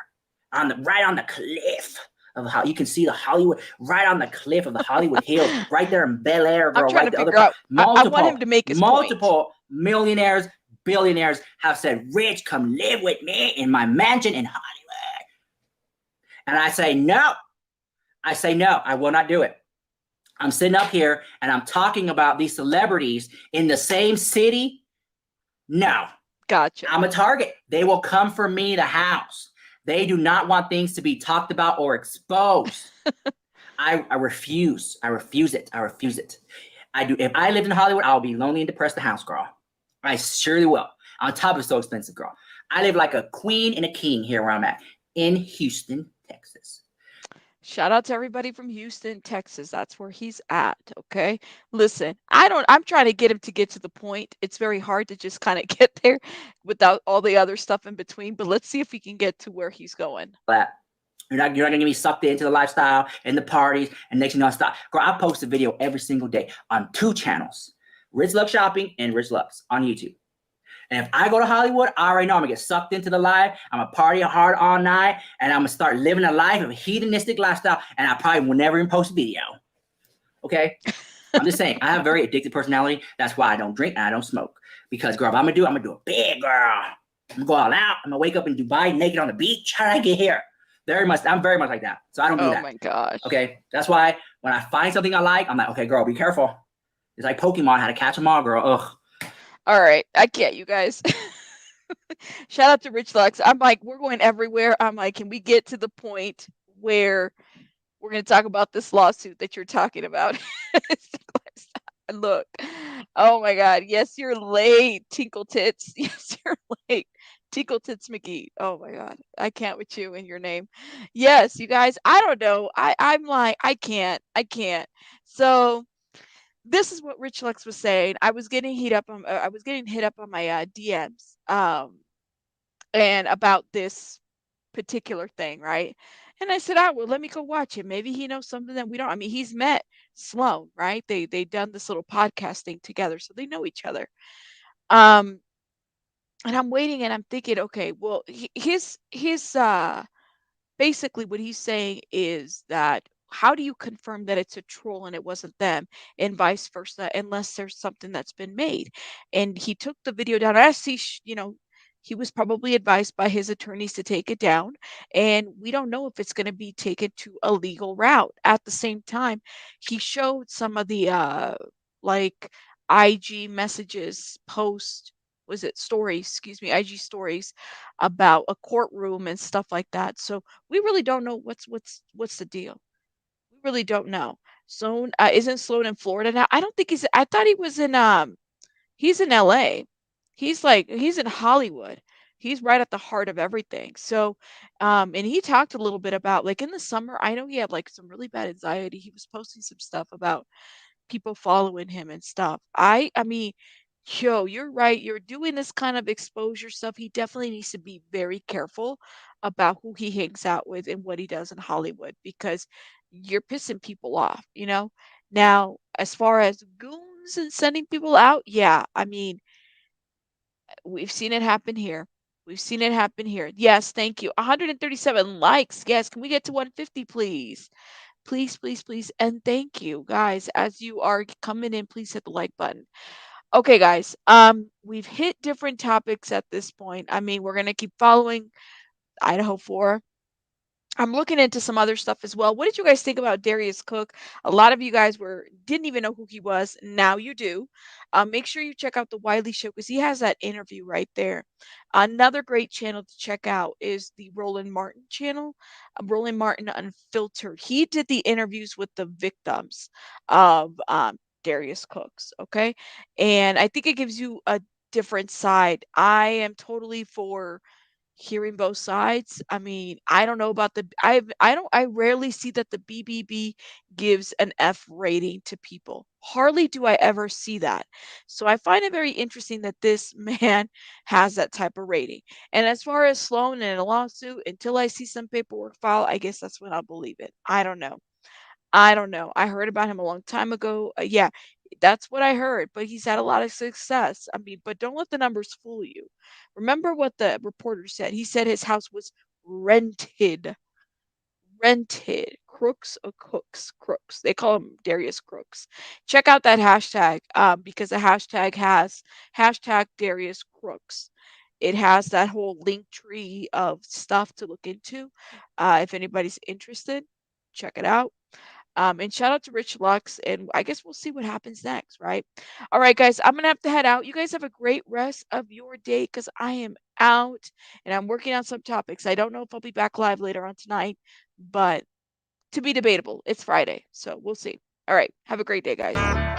right on the cliff of how you can see the Hollywood right on the cliff of the Hollywood Hills, right there in Bel Air, girl. I'm trying Right to the other figure out. I want multiple, him to make his point. multiple millionaires, billionaires have said, "Rich, come live with me in my mansion in Hollywood." And I say no. I say no. I will not do it. I'm sitting up here and I'm talking about these celebrities in the same city. No. Gotcha. I'm a target. They will come for me to house. They do not want things to be talked about or exposed. I refuse. I refuse it. I refuse it. I do. If I lived in Hollywood, I'll be lonely and depressed in the house, girl. I surely will. On top of it's so expensive, girl. I live like a queen and a king here where I'm at in Houston, Texas. Shout out to everybody from Houston, Texas. That's where he's at. Okay. Listen, I'm trying to get him to get to the point. It's very hard to just kind of get there without all the other stuff in between. But let's see if he can get to where he's going. But you're not gonna get me sucked into the lifestyle and the parties, and next thing you know, stop. Girl, I post a video every single day on 2 channels, Rich Lux Shopping and Rich Lux on YouTube. And if I go to Hollywood, I already know I'm gonna get sucked into the life. I'm gonna party hard all night, and I'm gonna start living a life of a hedonistic lifestyle, and I probably will never even post a video. Okay? I'm just saying, I have a very addictive personality. That's why I don't drink and I don't smoke. Because, girl, if I'm gonna do it big, girl. I'm gonna go all out. I'm gonna wake up in Dubai naked on the beach. How did I get here? I'm very much like that. So I don't do that. Oh my gosh. Okay? That's why when I find something I like, I'm like, okay, girl, be careful. It's like Pokemon, how to catch them all, girl. Ugh. All right. I get you guys. Shout out to Rich Lux. I'm like, we're going everywhere. I'm like, can we get to the point where we're going to talk about this lawsuit that you're talking about? Look. Oh my God. Yes, you're late, Tinkle Tits. Yes, you're late. Tinkle Tits McGee. Oh my God. I can't with you and your name. Yes, you guys. I don't know. I'm like, I can't. So this is what Rich Lux was saying. I was getting hit up on my DMs and about this particular thing, right? And I said, well, let me go watch it. Maybe he knows something that we don't. I mean, he's met Sloan, right? They done this little podcast thing together, so they know each other. And I'm waiting and I'm thinking, okay, well, his basically what he's saying is that how do you confirm that it's a troll and it wasn't them, and vice versa, unless there's something that's been made? And he took the video down. I see, he was probably advised by his attorneys to take it down, and we don't know if it's going to be taken to a legal route. At the same time, he showed some of the like IG messages, IG stories about a courtroom and stuff like that. So we really don't know what's the deal. We really don't know. Sloan isn't Sloan in Florida now? I don't think I thought he was he's in LA. He's in Hollywood. He's right at the heart of everything. So and he talked a little bit about, like, in the summer, I know he had like some really bad anxiety. He was posting some stuff about people following him and stuff. I mean, yo, you're right. You're doing this kind of exposure stuff. He definitely needs to be very careful about who he hangs out with and what he does in Hollywood, because you're pissing people off, Now, as far as goons and sending people out, yeah, I mean, we've seen it happen here. Yes, thank you. 137 likes. Yes, can we get to 150, please? Please, please, please. And thank you, guys. As you are coming in, please hit the like button. Okay, guys. We've hit different topics at this point. I mean, we're gonna keep following Idaho 4. I'm looking into some other stuff as well. What did you guys think about Darius Cook? A lot of you guys didn't even know who he was. Now you do. Make sure you check out the Wiley Show, because he has that interview right there. Another great channel to check out is the Roland Martin channel, Roland Martin Unfiltered. He did the interviews with the victims of Darius Cooks. Okay, and I think it gives you a different side. I am totally for hearing both sides. I mean, I don't know about I rarely see that the BBB gives an F rating to people. Hardly do I ever see that. So I find it very interesting that this man has that type of rating. And as far as Sloan and a lawsuit, until I see some paperwork filed, I guess that's when I'll believe it. I don't know. I heard about him a long time ago. Yeah, that's what I heard, but he's had a lot of success. I mean, but don't let the numbers fool you. Remember what the reporter said. He said his house was rented. rented crooks or crooks. They call him Darius Crooks. Check out that hashtag because the hashtag has hashtag Darius Crooks. It has that whole link tree of stuff to look into. If anybody's interested, check it out. And shout out to Rich Lux, and I guess we'll see what happens next, right? All right, guys, I'm gonna have to head out. You guys have a great rest of your day because I am out and I'm working on some topics. I don't know if I'll be back live later on tonight, but to be debatable. It's Friday, so we'll see. All right, have a great day, guys.